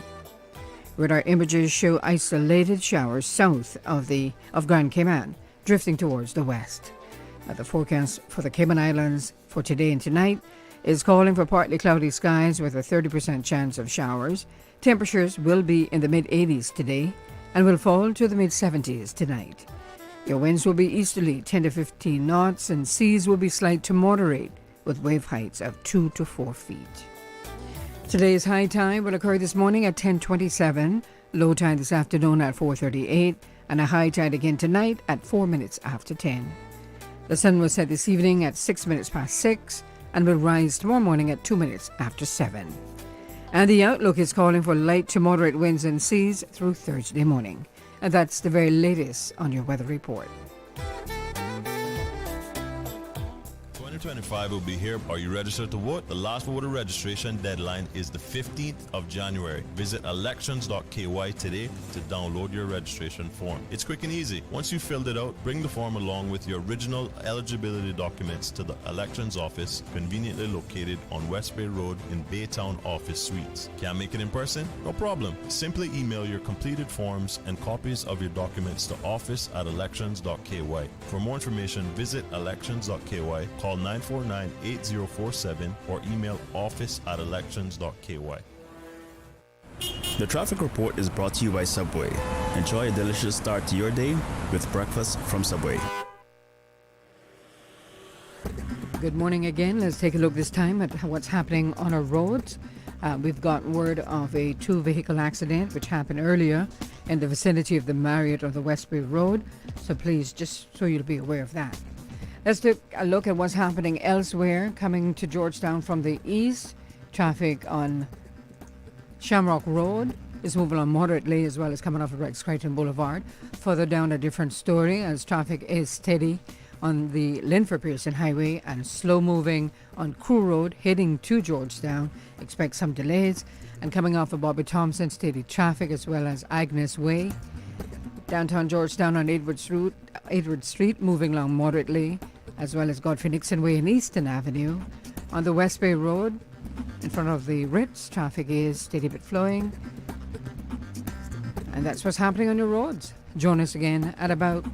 S12: Radar images show isolated showers south of Grand Cayman, drifting towards the west. The forecast for the Cayman Islands for today and tonight is calling for partly cloudy skies with a 30% chance of showers. Temperatures will be in the mid-80s today and will fall to the mid-70s tonight. Your winds will be easterly 10 to 15 knots and seas will be slight to moderate with wave heights of 2 to 4 feet. Today's high tide will occur this morning at 10:27, low tide this afternoon at 4:38, and a high tide again tonight at 4 minutes after 10. The sun will set this evening at 6 minutes past 6 and will rise tomorrow morning at 2 minutes after 7. And the outlook is calling for light to moderate winds and seas through Thursday morning. And that's the very latest on your weather report.
S2: 2025 will be here. Are you registered to vote? The last voter registration deadline is the 15th of January. Visit elections.ky today to download your registration form. It's quick and easy. Once you filled it out, bring the form along with your original eligibility documents to the elections office, conveniently located on West Bay Road in Baytown Office Suites. Can't make it in person? No problem. Simply email your completed forms and copies of your documents to office@elections.ky. For more information, visit elections.ky, call 949-8047 or email office@elections.ky.
S4: The traffic report is brought to you by Subway. Enjoy a delicious start to your day with breakfast from Subway.
S12: Good morning again. Let's take a look this time at what's happening on our roads. We've got word of a 2-vehicle accident which happened earlier in the vicinity of the Marriott on the West Bay Road. So please, just so you'll be aware of that. Let's take a look at what's happening elsewhere. Coming to Georgetown from the east, traffic on Shamrock Road is moving on moderately, as well as coming off of Rex Crichton Boulevard. Further down, a different story as traffic is steady on the Linford Pearson Highway and slow moving on Crew Road heading to Georgetown. Expect some delays. And coming off of Bobby Thompson, steady traffic, as well as Agnes Way. Downtown Georgetown on Edward Street moving along moderately, as well as Godfrey Nixon Way and Eastern Avenue. On the West Bay Road, in front of the Ritz, traffic is steady but flowing. And that's what's happening on your roads. Join us again at about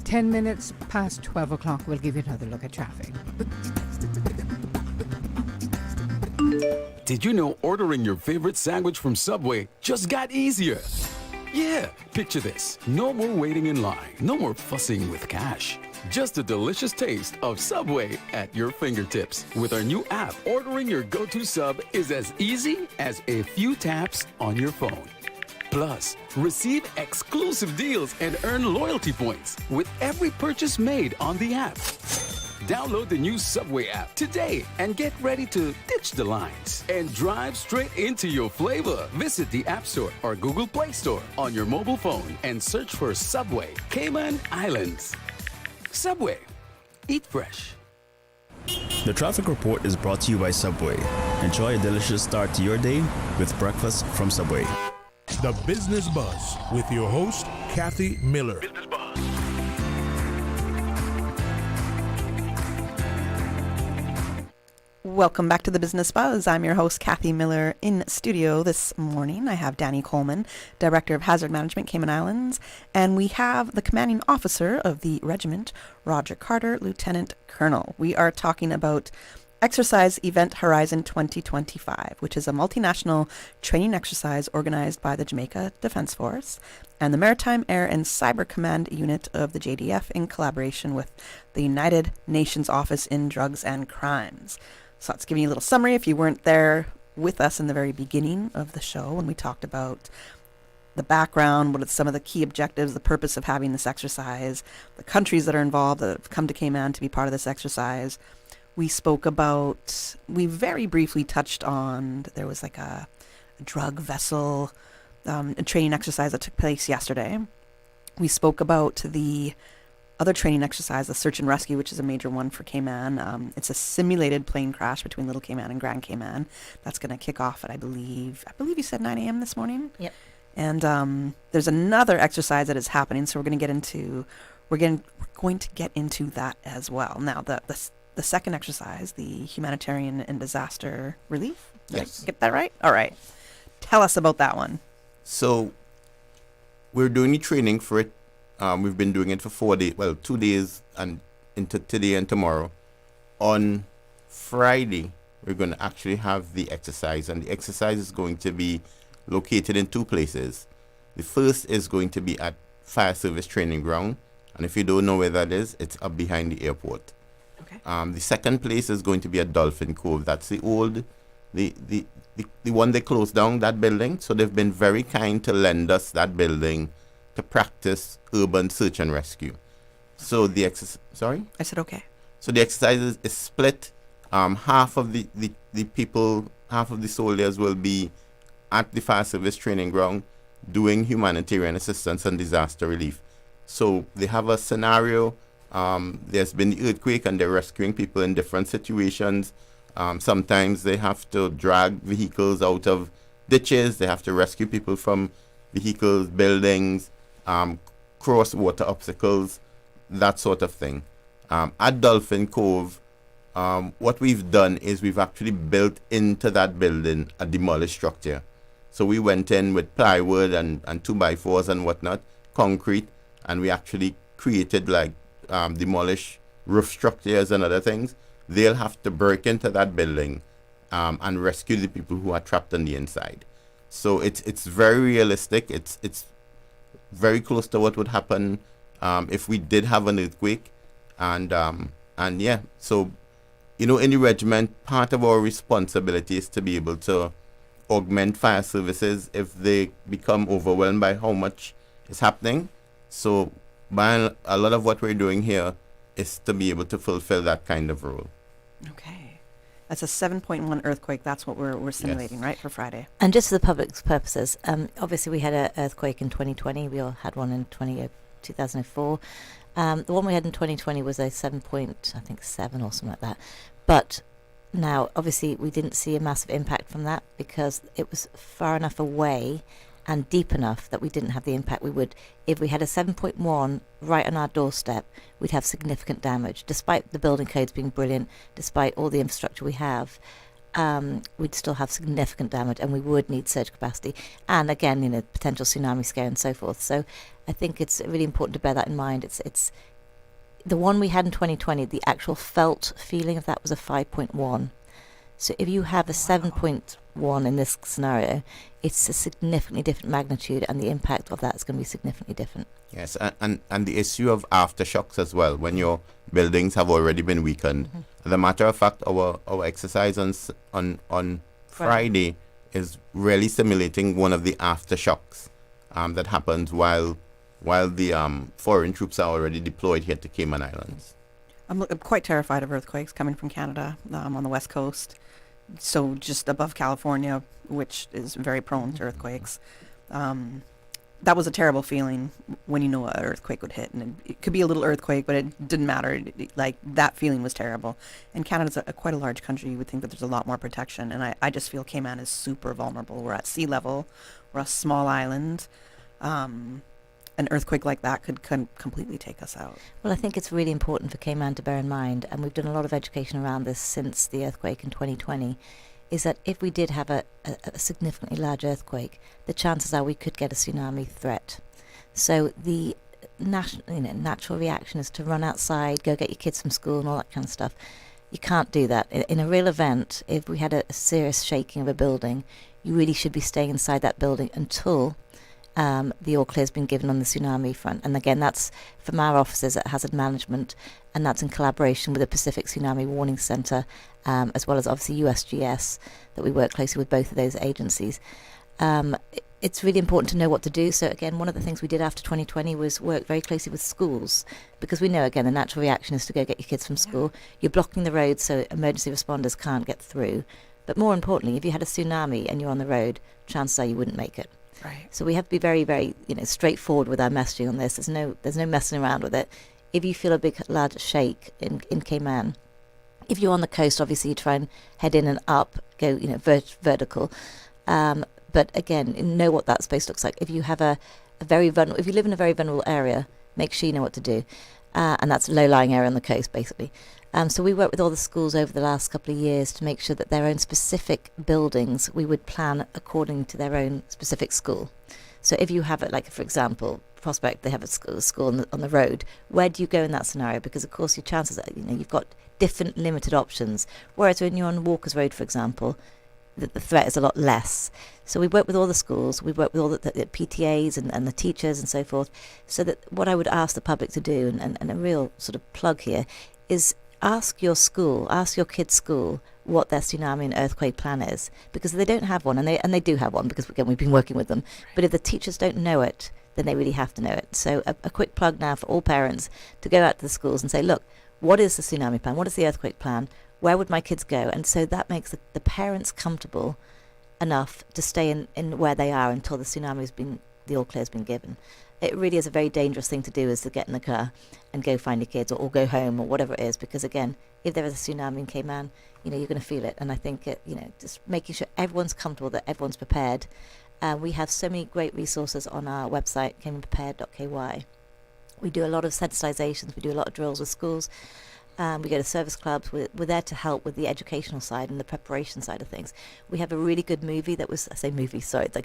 S12: 10 minutes past 12 o'clock. We'll give you another look at traffic.
S8: Did you know ordering your favorite sandwich from Subway just got easier? Yeah, picture this. No more waiting in line. No more fussing with cash. Just a delicious taste of Subway at your fingertips. With our new app, ordering your go-to sub is as easy as a few taps on your phone. Plus, receive exclusive deals and earn loyalty points with every purchase made on the app. Download the new Subway app today and get ready to ditch the lines and drive straight into your flavor. Visit the App Store or Google Play Store on your mobile phone and search for Subway Cayman Islands. Subway. Eat fresh.
S4: The traffic report is brought to you by Subway. Enjoy a delicious start to your day with breakfast from Subway.
S6: The Business Buzz with your host, Kathy Miller.
S1: Welcome back to the Business Buzz. I'm your host, Kathy Miller. In studio this morning, I have Danny Coleman, Director of Hazard Management, Cayman Islands, and we have the Commanding Officer of the Regiment, Roger Carter, Lieutenant Colonel. We are talking about Exercise Event Horizon 2025, which is a multinational training exercise organized by the Jamaica Defense Force and the Maritime, Air, and Cyber Command Unit of the JDF in collaboration with the United Nations Office in Drugs and Crimes. So let's give you a little summary if you weren't there with us in the very beginning of the show when we talked about the background, what are some of the key objectives, the purpose of having this exercise, the countries that are involved that have come to Cayman to be part of this exercise. We spoke about, we very briefly touched on, there was like a drug vessel, a training exercise that took place yesterday. We spoke about the other training exercise, the search and rescue, which is a major one for Cayman. It's a simulated plane crash between Little Cayman and Grand Cayman. That's going to kick off at, I believe you said 9 a.m. this morning?
S23: Yep.
S1: And there's another exercise that is happening, so we're going to get into that as well. Now, the second exercise, the humanitarian and disaster relief.
S22: Yes.
S1: Did I get that right? All right. Tell us about that one.
S22: So we're doing the training for it. We've been doing it for 4 days, 2 days and into today and tomorrow. On Friday, we're going to actually have the exercise, and the exercise is going to be located in 2 places. The first is going to be at Fire Service Training Ground, and if you don't know where that is, it's up behind the airport. The second place is going to be at Dolphin Cove. That's the one they closed down, that building. So they've been very kind to lend us that building to practice urban search and rescue. So the exercise, sorry?
S1: I said okay.
S22: So the exercise is split. Half of the people, half of the soldiers will be at the Fire Service Training Ground doing humanitarian assistance and disaster relief. So they have a scenario. There's been the earthquake and they're rescuing people in different situations. Sometimes they have to drag vehicles out of ditches. They have to rescue people from vehicles, buildings, cross water obstacles, that sort of thing. At Dolphin Cove, what we've done is we've actually built into that building a demolished structure. So we went in with plywood and 2x4s and whatnot, concrete, and we actually created demolish roof structures and other things. They'll have to break into that building and rescue the people who are trapped on the inside. So it's very realistic. It's very close to what would happen if we did have an earthquake. And yeah, so in the regiment, part of our responsibility is to be able to augment fire services if they become overwhelmed by how much is happening. So by a lot of what we're doing here is to be able to fulfill that kind of role.
S1: Okay. That's a 7.1 earthquake. That's what we're simulating, right, for Friday.
S3: And just for the public's purposes, obviously we had an earthquake in 2020. We all had one in 2004. The one we had in 2020 was a 7.7 or something like that. But now, obviously, we didn't see a massive impact from that because it was far enough away and deep enough that we didn't have the impact we would. If we had a 7.1 right on our doorstep, we'd have significant damage. Despite the building codes being brilliant, despite all the infrastructure we have, we'd still have significant damage and we would need surge capacity. And again, potential tsunami scare and so forth. So I think it's really important to bear that in mind. It's the one we had in 2020, the actual felt feeling of that was a 5.1. So if you have a 7.1 in this scenario, it's a significantly different magnitude and the impact of that is going to be significantly different.
S22: Yes, and the issue of aftershocks as well, when your buildings have already been weakened. Mm-hmm. As a matter of fact, our exercise on Friday is really simulating one of the aftershocks that happens while the foreign troops are already deployed here to Cayman Islands.
S1: I'm quite terrified of earthquakes coming from Canada on the west coast. So just above California, which is very prone to earthquakes. That was a terrible feeling when you know an earthquake would hit. And it could be a little earthquake, but it didn't matter. That feeling was terrible. And Canada's quite a large country. You would think that there's a lot more protection. And I just feel Cayman is super vulnerable. We're at sea level. We're a small island. an earthquake like that could completely take us out.
S3: Well, I think it's really important for Cayman to bear in mind, and we've done a lot of education around this since the earthquake in 2020, is that if we did have a significantly large earthquake, the chances are we could get a tsunami threat. So the natural reaction is to run outside, go get your kids from school and all that kind of stuff. You can't do that. In a real event, if we had a serious shaking of a building, you really should be staying inside that building until the all clear has been given on the tsunami front. And again, that's from our officers at Hazard Management, and that's in collaboration with the Pacific Tsunami Warning Centre, as well as obviously USGS, that we work closely with both of those agencies. It's really important to know what to do. So again, one of the things we did after 2020 was work very closely with schools, because we know, again, the natural reaction is to go get your kids from school. You're blocking the road so emergency responders can't get through. But more importantly, if you had a tsunami and you're on the road, chances are you wouldn't make it.
S1: Right.
S3: So we have to be very, very, straightforward with our messaging on this. There's no messing around with it. If you feel a big, large shake in Cayman, if you're on the coast, obviously you try and head in and up, go, vertical. But again, know what that space looks like. If you have if you live in a very vulnerable area, make sure you know what to do. And that's a low-lying area on the coast, basically. So we worked with all the schools over the last couple of years to make sure that their own specific buildings, we would plan according to their own specific school. So if you have it, like, for example, Prospect, they have a school on the road, where do you go in that scenario? Because, of course, your chances are, you've got different limited options. Whereas when you're on Walker's Road, for example, the threat is a lot less. So we work with all the schools, we work with all the PTAs and the teachers and so forth, so that what I would ask the public to do, and a real sort of plug here, is ask your kids' school what their tsunami and earthquake plan is, because they don't have one, and they do have one, because again, we've been working with them. But if the teachers don't know it, then they really have to know it. So a quick plug now for all parents to go out to the schools and say, look, what is the tsunami plan? What is the earthquake plan? Where would my kids go? And so that makes the parents comfortable enough to stay in where they are until the all clear has been given. It really is a very dangerous thing to do, is to get in the car and go find your kids or go home or whatever it is, because again, if there is a tsunami in Cayman, you're going to feel it. And I think just making sure everyone's comfortable, that everyone's prepared. We have so many great resources on our website, caymanprepared.ky. We do a lot of sensitizations, we do a lot of drills with schools. We go to service clubs. We're there to help with the educational side and the preparation side of things. We have a really good movie it's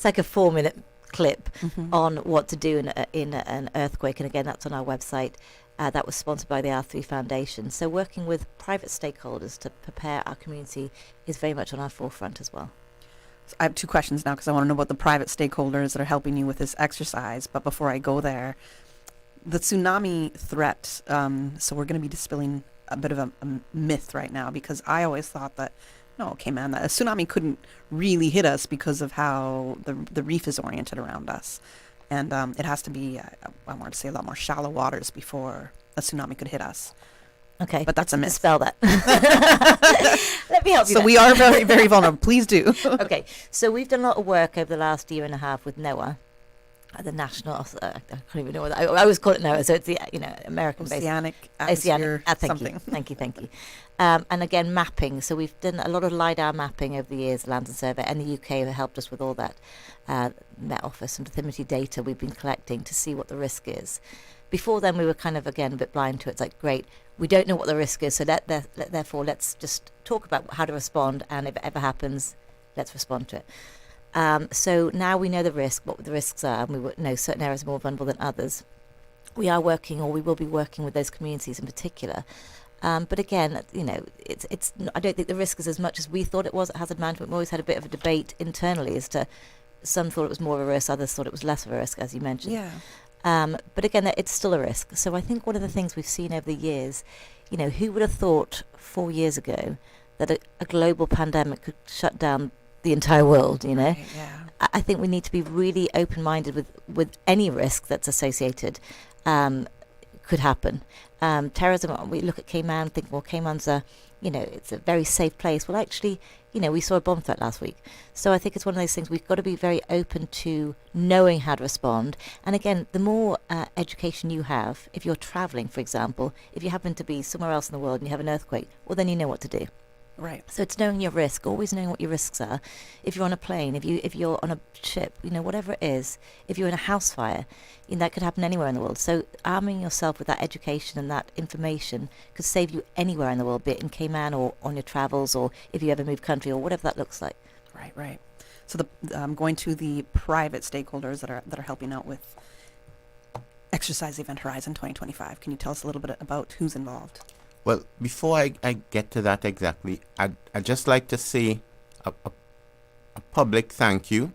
S3: like a 4-minute clip on what to do in an earthquake, and again, that's on our website. That was sponsored by the R3 Foundation. So working with private stakeholders to prepare our community is very much on our forefront as well.
S1: So I have 2 questions now, because I want to know about the private stakeholders that are helping you with this exercise. But before I go there, the tsunami threat, so we're going to be dispelling a bit of a myth right now, because I always thought that, that a tsunami couldn't really hit us because of how the reef is oriented around us. And it has to be, I want to say, a lot more shallow waters before a tsunami could hit us.
S3: Okay.
S1: But that's a myth.
S3: Dispel that. Let me help you.
S1: So we are very, very vulnerable. Please do.
S3: Okay. So we've done a lot of work over the last year and a half with NOAA. The national, I can't even know what I always call it NOAA, so it's the American-based
S1: Oceanic Atmosphere something.
S3: Thank you. And again, mapping. So we've done a lot of LiDAR mapping over the years, Land and Survey, and the UK have helped us with all that. Met Office and bathymetry data we've been collecting to see what the risk is. Before then, we were kind of, again, a bit blind to it. It's like, great, we don't know what the risk is, so therefore let's just talk about how to respond, and if it ever happens, let's respond to it. So now we know what the risks are, and we know certain areas are more vulnerable than others. We are working, or we will be working with those communities in particular. But again, it's. I don't think the risk is as much as we thought it was at Hazard Management. We always had a bit of a debate internally as to, some thought it was more of a risk, others thought it was less of a risk, as you mentioned.
S1: Yeah.
S3: But again, it's still a risk. So I think one of the things we've seen over the years, who would have thought 4 years ago that a global pandemic could shut down the entire world,
S1: Right, yeah.
S3: I think we need to be really open-minded with any risk that's associated could happen. Terrorism, we look at Cayman, think, well, Cayman's it's a very safe place. Well, actually, we saw a bomb threat last week. So I think it's one of those things we've got to be very open to knowing how to respond. And again, the more education you have, if you're traveling, for example, if you happen to be somewhere else in the world and you have an earthquake, well, then you know what to do.
S1: Right.
S3: So it's knowing your risk, always knowing what your risks are. If you're on a plane, if you're on a ship, whatever it is, if you're in a house fire, that could happen anywhere in the world. So arming yourself with that education and that information could save you anywhere in the world, be it in Cayman or on your travels, or if you ever move country, or whatever that looks like.
S1: Right. So going to the private stakeholders that are helping out with Exercise Event Horizon 2025. Can you tell us a little bit about who's involved?
S10: Well, before I get to that exactly, I'd just like to say a public thank you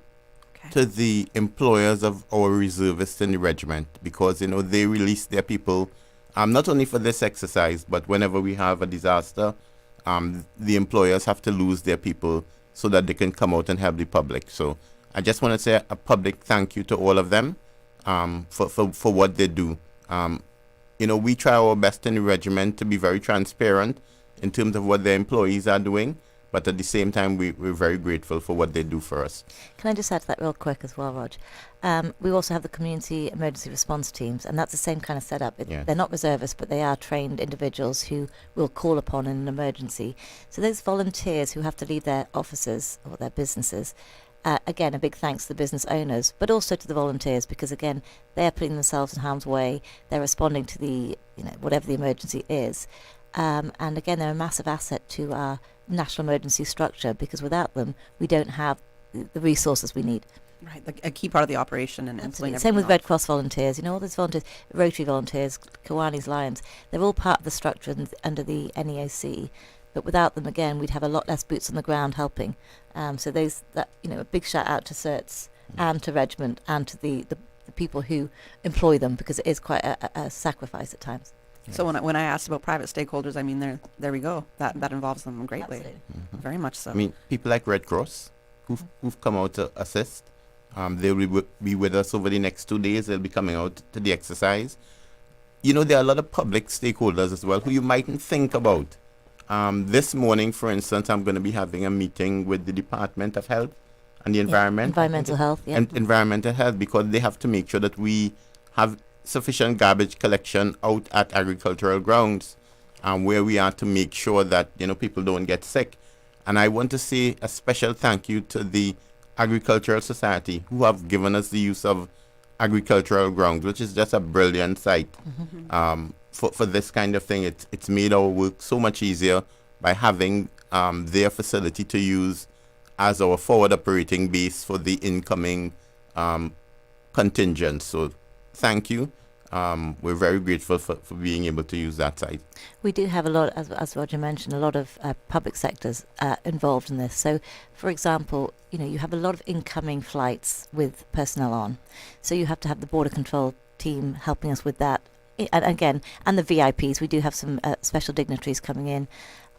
S10: to the employers of our reservists in the regiment, because, they release their people, not only for this exercise, but whenever we have a disaster, the employers have to lose their people so that they can come out and help the public. So I just want to say a public thank you to all of them for what they do. We try our best in the regiment to be very transparent in terms of what their employees are doing, but at the same time, we're very grateful for what they do for us.
S3: Can I just add to that real quick as well, Rog? We also have the community emergency response teams, and that's the same kind of setup. They're not reservists, but they are trained individuals who we'll call upon in an emergency. So those volunteers who have to leave their offices or their businesses, again, a big thanks to the business owners, but also to the volunteers, because again, they're putting themselves in harm's way. They're responding to the, whatever the emergency is. And again, they're a massive asset to our national emergency structure, because without them, we don't have the resources we need.
S1: Right, a key part of the operation and pulling everything
S3: Same with
S1: off.
S3: Red Cross volunteers, all those volunteers, Rotary volunteers, Kiwanis Lions, they're all part of the structure under the NEOC. But without them, again, we'd have a lot less boots on the ground helping. So a big shout out to CERTS and to Regiment and to the people who employ them, because it is quite a sacrifice at times.
S1: So when I asked about private stakeholders, I mean, there we go. That involves them greatly. Very much so.
S10: I mean, people like Red Cross who've come out to assist. They will be with us over the next 2 days. They'll be coming out to the exercise. There are a lot of public stakeholders as well who you mightn't think about. This morning, for instance, I'm going to be having a meeting with the Department of Health and the Environment.
S3: Environmental health, yeah.
S10: And environmental health, because they have to make sure that we have sufficient garbage collection out at agricultural grounds, where we are to make sure that, people don't get sick. And I want to say a special thank you to the Agricultural Society, who have given us the use of agricultural grounds, which is just a brilliant site. For this kind of thing. It's made our work so much easier by having their facility to use as our forward operating base for the incoming contingent. So thank you. We're very grateful for being able to use that site.
S3: We do have a lot, as Roger mentioned, a lot of public sectors involved in this. So, for example, you have a lot of incoming flights with personnel on. So you have to have the border control team helping us with that. And again, and the VIPs, we do have some special dignitaries coming in.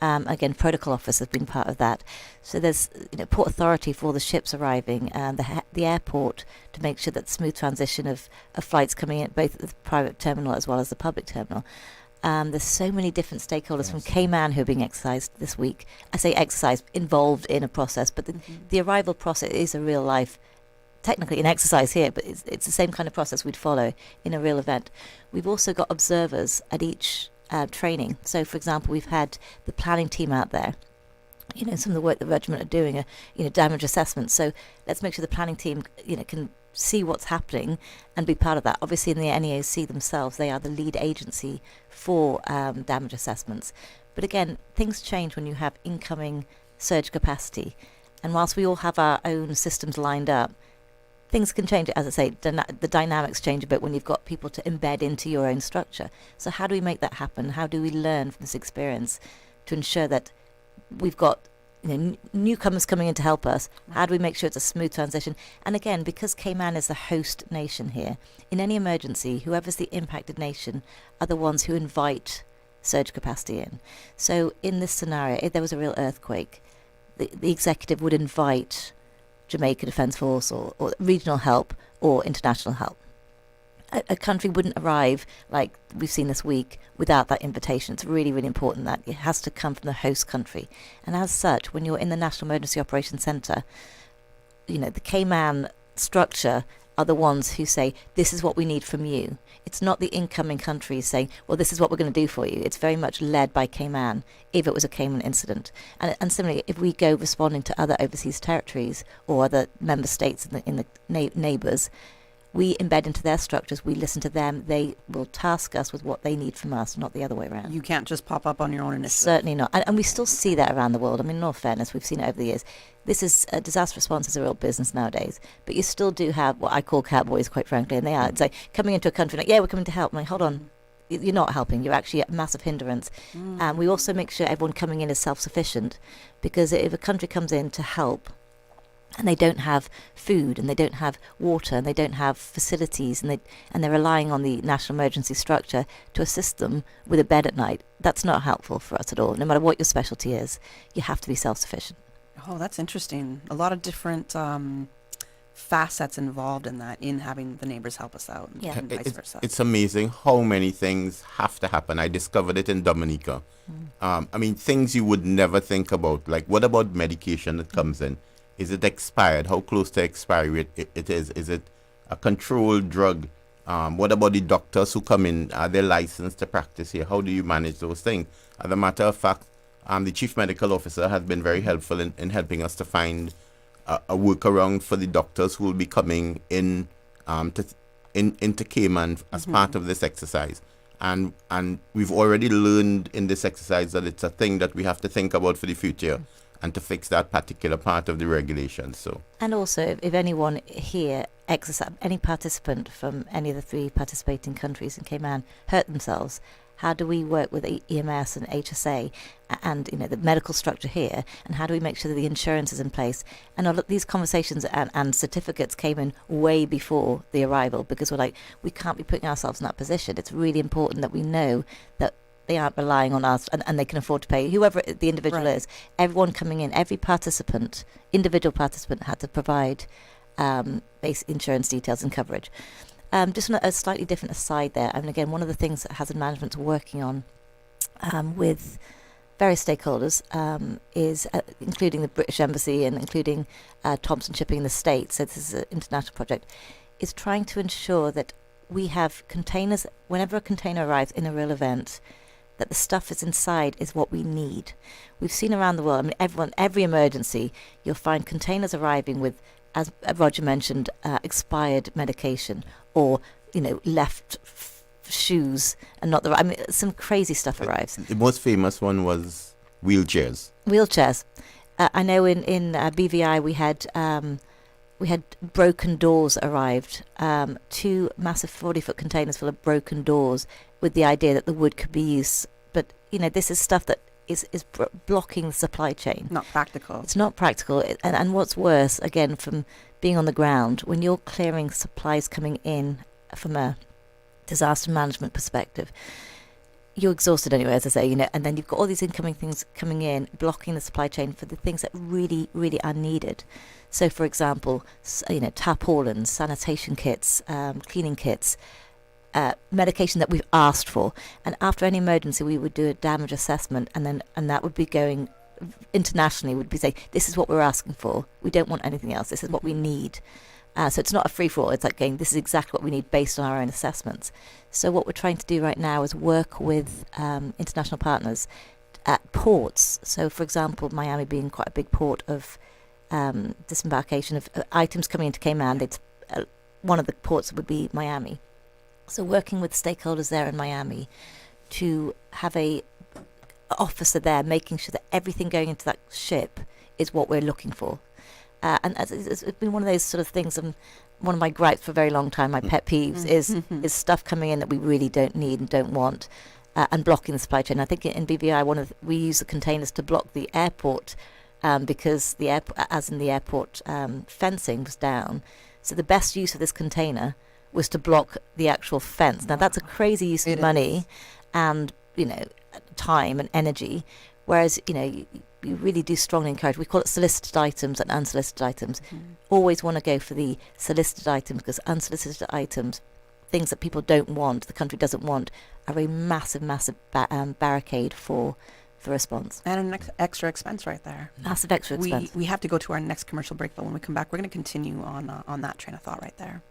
S3: Again, protocol office has been part of that. So there's port authority for all the ships arriving, and the airport to make sure that smooth transition of flights coming in, both at the private terminal as well as the public terminal. There's so many different stakeholders from Cayman who are being exercised this week. I say exercised, involved in a process, but the arrival process is a real life, technically an exercise here, but it's the same kind of process we'd follow in a real event. We've also got observers at each training. So, for example, we've had the planning team out there. Some of the work the regiment are doing, damage assessments. So let's make sure the planning team, can see what's happening and be part of that. Obviously, in the NEOC themselves, they are the lead agency for damage assessments. But again, things change when you have incoming surge capacity. And whilst we all have our own systems lined up, things can change. As I say, the dynamics change a bit when you've got people to embed into your own structure. So how do we make that happen? How do we learn from this experience to ensure that we've got newcomers coming in to help us? How do we make sure it's a smooth transition? And again, because Cayman is the host nation here, in any emergency, whoever's the impacted nation are the ones who invite surge capacity in. So in this scenario, if there was a real earthquake, the executive would invite Jamaica Defence Force or regional help or international help. A country wouldn't arrive, like we've seen this week, without that invitation. It's really, really important that it has to come from the host country. And as such, when you're in the National Emergency Operations Centre, the Cayman structure are the ones who say, this is what we need from you. It's not the incoming countries saying, well, this is what we're going to do for you. It's very much led by Cayman, if it was a Cayman incident. And similarly, if we go responding to other overseas territories or other member states in the neighbours, we embed into their structures, we listen to them, they will task us with what they need from us, not the other way around.
S1: You can't just pop up on your own initiative.
S3: Certainly not. And we still see that around the world. I mean, in all fairness, we've seen it over the years. This is, disaster response is a real business nowadays, but you still do have what I call cowboys, quite frankly, and they are. It's like coming into a country like, yeah, we're coming to help. I'm like, hold on. You're not helping. You're actually a massive hindrance. And we also make sure everyone coming in is self-sufficient, because if a country comes in to help, and they don't have food, and they don't have water, and they don't have facilities, and they're relying on the national emergency structure to assist them with a bed at night, that's not helpful for us at all. No matter what your specialty is, you have to be self-sufficient.
S1: Oh, that's interesting. A lot of different facets involved in that, in having the neighbors help us out, and vice versa.
S10: It's amazing how many things have to happen. I discovered it in Dominica. I mean, things you would never think about. Like, what about medication that comes in? Is it expired? How close to expiry it is? Is it a controlled drug? What about the doctors who come in? Are they licensed to practice here? How do you manage those things? As a matter of fact, the chief medical officer has been very helpful in helping us to find a workaround for the doctors who will be coming in into Cayman as part of this exercise. And we've already learned in this exercise that it's a thing that we have to think about for the future, and to fix that particular part of the regulations. So, and also, if anyone here, any participant from any of the 3 participating countries in Cayman hurt themselves, how do we work with EMS and HSA and the medical structure here, and how do we make sure that the insurance is in place? And all of these conversations and certificates came in way before the arrival, because we're like, we can't be putting ourselves in that position. It's really important that we know that they aren't relying on us, and they can afford to pay whoever the individual is. Everyone coming in, every individual participant had to provide basic insurance details and coverage. Just a slightly different aside there. I mean, again, one of the things that hazard management's working on with various stakeholders is, including the British Embassy and including Thompson Shipping in the States, so this is an international project, is trying to ensure that we have containers, whenever a container arrives in a real event, that the stuff that's inside is what we need. We've seen around the world, I mean, every emergency, you'll find containers arriving with, as Roger mentioned, expired medication, or, left shoes and not the right. I mean, some crazy stuff arrives. The most famous one was wheelchairs.
S3: I know in BVI we had broken doors arrived, 2 massive 40-foot containers full of broken doors, with the idea that the wood could be used. But, this is stuff that is blocking the supply chain.
S1: Not practical.
S3: It's not practical. And what's worse, again, from being on the ground, when you're clearing supplies coming in from a disaster management perspective, you're exhausted anyway, as I say, and then you've got all these incoming things coming in, blocking the supply chain for the things that really, really are needed. So, for example, tarpaulins, sanitation kits, cleaning kits, medication that we've asked for, and after any emergency we would do a damage assessment, and that would be going internationally, would be saying, this is what we're asking for, we don't want anything else, this is what we need. So it's not a free-for-all, it's like going, this is exactly what we need based on our own assessments. So what we're trying to do right now is work with international partners at ports. So, for example, Miami being quite a big port of disembarkation of items coming into Cayman, one of the ports would be Miami. So working with stakeholders there in Miami to have a officer there making sure that everything going into that ship is what we're looking for. And it's been one of those sort of things, and one of my gripes for a very long time, my pet peeves, is stuff coming in that we really don't need and don't want, and blocking the supply chain. I think in BVI, we use the containers to block the airport, because the airport fencing was down. So the best use of this container was to block the actual fence. Now that's a crazy use of money and time and energy, whereas you really do strongly encourage, we call it solicited items and unsolicited items. Always want to go for the solicited items, because unsolicited items, things that people don't want, the country doesn't want, are a massive barricade for response.
S1: And an extra expense right there.
S3: Massive extra expense.
S1: We have to go to our next commercial break, but when we come back, we're going to continue on that train of thought right there.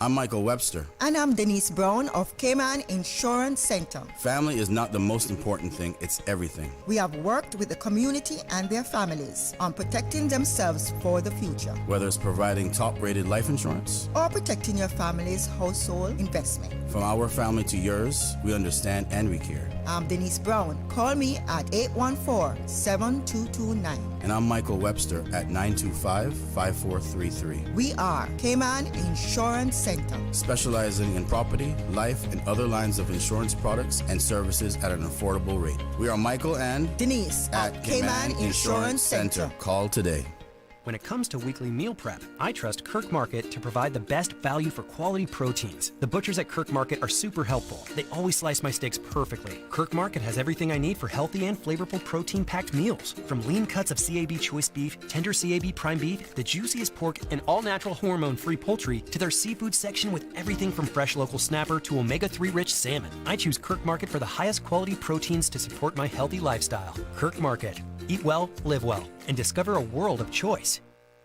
S13: I'm Michael Webster.
S14: And I'm Denise Brown of Cayman Insurance Center.
S13: Family is not the most important thing, it's everything.
S14: We have worked with the community and their families on protecting themselves for the future.
S13: Whether it's providing top-rated life insurance
S14: or protecting your family's household investment.
S13: From our family to yours, we understand and we care.
S14: I'm Denise Brown. Call me at 814-7229.
S13: And I'm Michael Webster at 925-5433.
S14: We are Cayman Insurance Center,
S13: specializing in property, life, and other lines of insurance products and services at an affordable rate. We are Michael and
S14: Denise at Cayman Insurance Center.
S13: Call today.
S16: When it comes to weekly meal prep, I trust Kirk Market to provide the best value for quality proteins. The butchers at Kirk Market are super helpful. They always slice my steaks perfectly. Kirk Market has everything I need for healthy and flavorful protein-packed meals. From lean cuts of CAB choice beef, tender CAB prime beef, the juiciest pork, and all-natural hormone-free poultry, to their seafood section with everything from fresh local snapper to omega-3 rich salmon. I choose Kirk Market for the highest quality proteins to support my healthy lifestyle. Kirk Market. Eat well, live well, and discover a world of choice.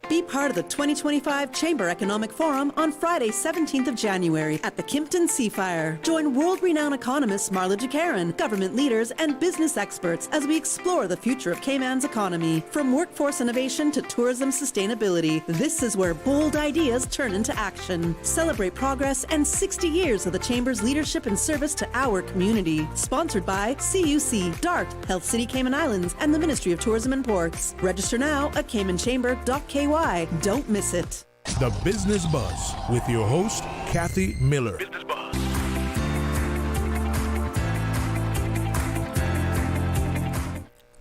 S18: Be part of the 2025 Chamber Economic Forum on Friday, 17th of January at the Kimpton Seafire. Join world-renowned economists Marla Jacaran, government leaders, and business experts as we explore the future of Cayman's economy. From workforce innovation to tourism sustainability, this is where bold ideas turn into action. Celebrate progress and 60 years of the Chamber's leadership and service to our community. Sponsored by CUC, DART, Health City Cayman Islands, and the Ministry of Tourism and Ports. Register now at caymanchamber.ky. Don't miss it.
S6: The Business Buzz with your host, Kathy Miller.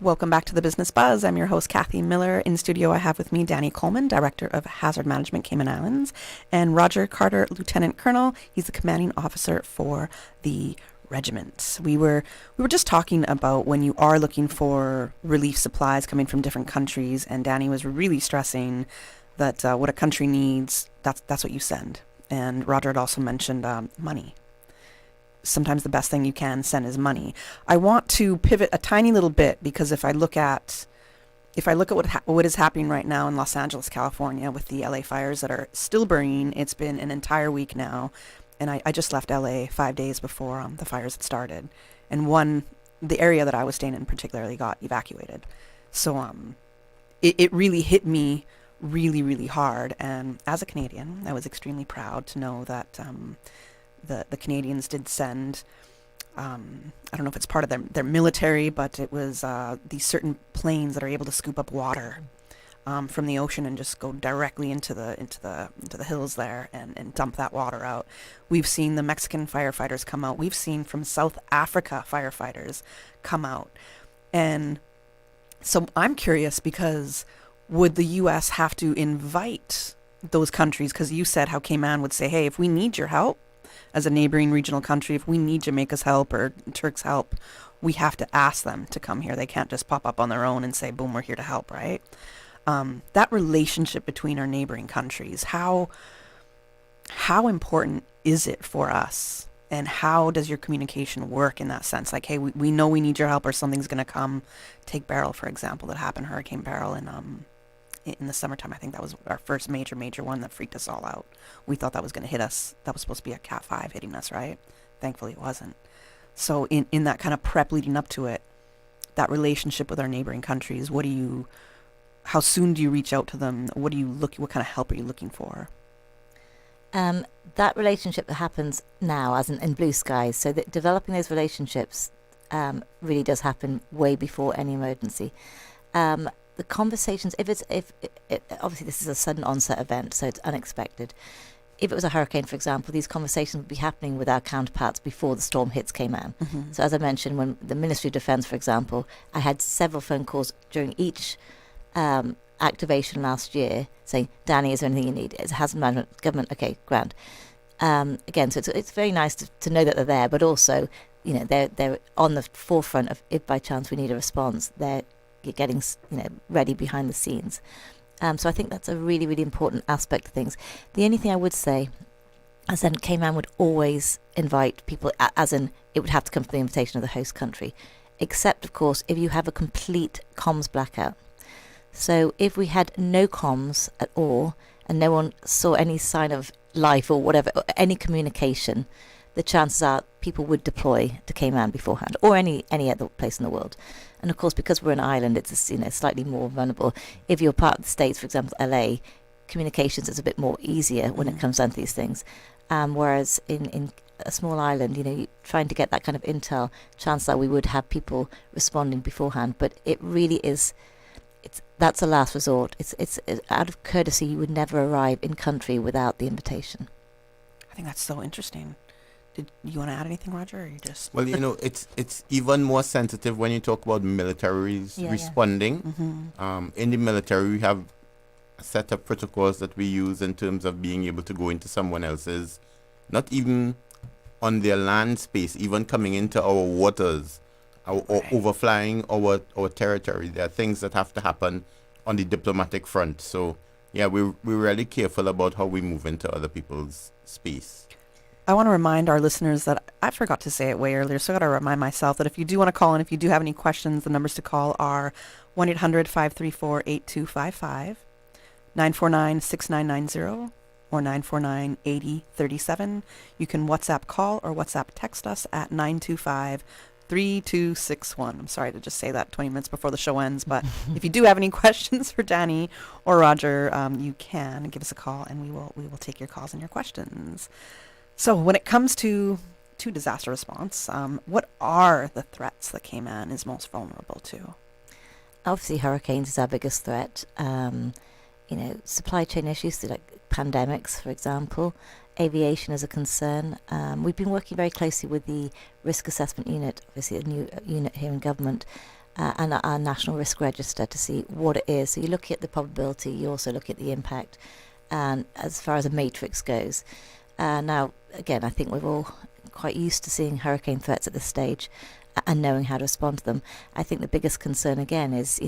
S1: Welcome back to the Business Buzz. I'm your host, Kathy Miller. In studio, I have with me Danny Coleman, Director of Hazard Management, Cayman Islands, and Roger Carter, Lieutenant Colonel. He's the commanding officer for the Regiment. We were just talking about when you are looking for relief supplies coming from different countries, and Danny was really stressing that what a country needs, that's what you send. And Roger had also mentioned money. Sometimes the best thing you can send is money. I want to pivot a tiny little bit, because if I look at what is happening right now in Los Angeles, California, with the LA fires that are still burning, it's been an entire week now. And I just left LA 5 days before the fires had started. And the area that I was staying in particularly got evacuated. So it really hit me really, really hard. And as a Canadian, I was extremely proud to know that the Canadians did send, I don't know if it's part of their military, but it was these certain planes that are able to scoop up water from the ocean and just go directly into the hills there and dump that water out. We've seen the Mexican firefighters come out. We've seen from South Africa firefighters come out. And so I'm curious, because would the U.S. have to invite those countries? Because you said how Cayman would say, hey, if we need your help as a neighboring regional country, if we need Jamaica's help or Turk's help, we have to ask them to come here. They can't just pop up on their own and say, boom, we're here to help, right? That relationship between our neighboring countries, how important is it for us? And how does your communication work in that sense? Like, hey, we know we need your help, or something's going to come. Take Beryl, for example, that happened, Hurricane Beryl in the summertime. I think that was our first major one that freaked us all out. We thought that was going to hit us. That was supposed to be a Cat 5 hitting us, right? Thankfully it wasn't. So in that kind of prep leading up to it, that relationship with our neighboring countries, how soon do you reach out to them? What kind of help are you looking for?
S3: That relationship that happens now, as in blue skies, so that developing those relationships really does happen way before any emergency. The conversations, if obviously this is a sudden onset event, so it's unexpected. If it was a hurricane, for example, these conversations would be happening with our counterparts before the storm hits Cayman. Mm-hmm. So as I mentioned, when the Ministry of Defence, for example, I had several phone calls during each activation last year saying, Danny, is there anything you need? It's hazard management, government, okay, grand. Again, so it's very nice to know that they're there, but also, they're on the forefront of, if by chance we need a response, they're getting, ready behind the scenes. So I think that's a really, really important aspect of things. The only thing I would say, as in Cayman would always invite people, as in it would have to come from the invitation of the host country, except, of course, if you have a complete comms blackout. So if we had no comms at all and no one saw any sign of life or whatever, or any communication, the chances are people would deploy to Cayman beforehand, or any other place in the world. And of course, because we're an island, it's slightly more vulnerable. If you're part of the States, for example, LA, communications is a bit more easier when it comes down to these things. Whereas in a small island, trying to get that kind of intel, chances are we would have people responding beforehand. But it really is, that's a last resort. It's out of courtesy, you would never arrive in country without the invitation.
S1: I think that's so interesting. Did you want to add anything, Roger, or you just...
S10: Well, it's even more sensitive when you talk about militaries responding.
S1: Mm-hmm.
S10: In the military, we have a set of protocols that we use in terms of being able to go into someone else's, not even on their land space, even coming into our waters or overflying our territory. There are things that have to happen on the diplomatic front. So, yeah, we're really careful about how we move into other people's space.
S1: I want to remind our listeners that I forgot to say it way earlier, so I got to remind myself that if you do want to call in, if you do have any questions, the numbers to call are 1-800-534-8255, 949-6990, or 949-8037. You can WhatsApp call or WhatsApp text us at 925-3261. I'm sorry to just say that 20 minutes before the show ends, but if you do have any questions for Danny or Roger, you can give us a call, and we will take your calls and your questions. So when it comes to disaster response, what are the threats that Cayman is most vulnerable to?
S3: Obviously, hurricanes is our biggest threat. Supply chain issues like pandemics, for example. Aviation is a concern. We've been working very closely with the Risk Assessment Unit, obviously a new unit here in government, and our National Risk Register to see what it is. So you look at the probability, you also look at the impact, and as far as a matrix goes. Now, again, I think we're all quite used to seeing hurricane threats at this stage and knowing how to respond to them. I think the biggest concern, again, is,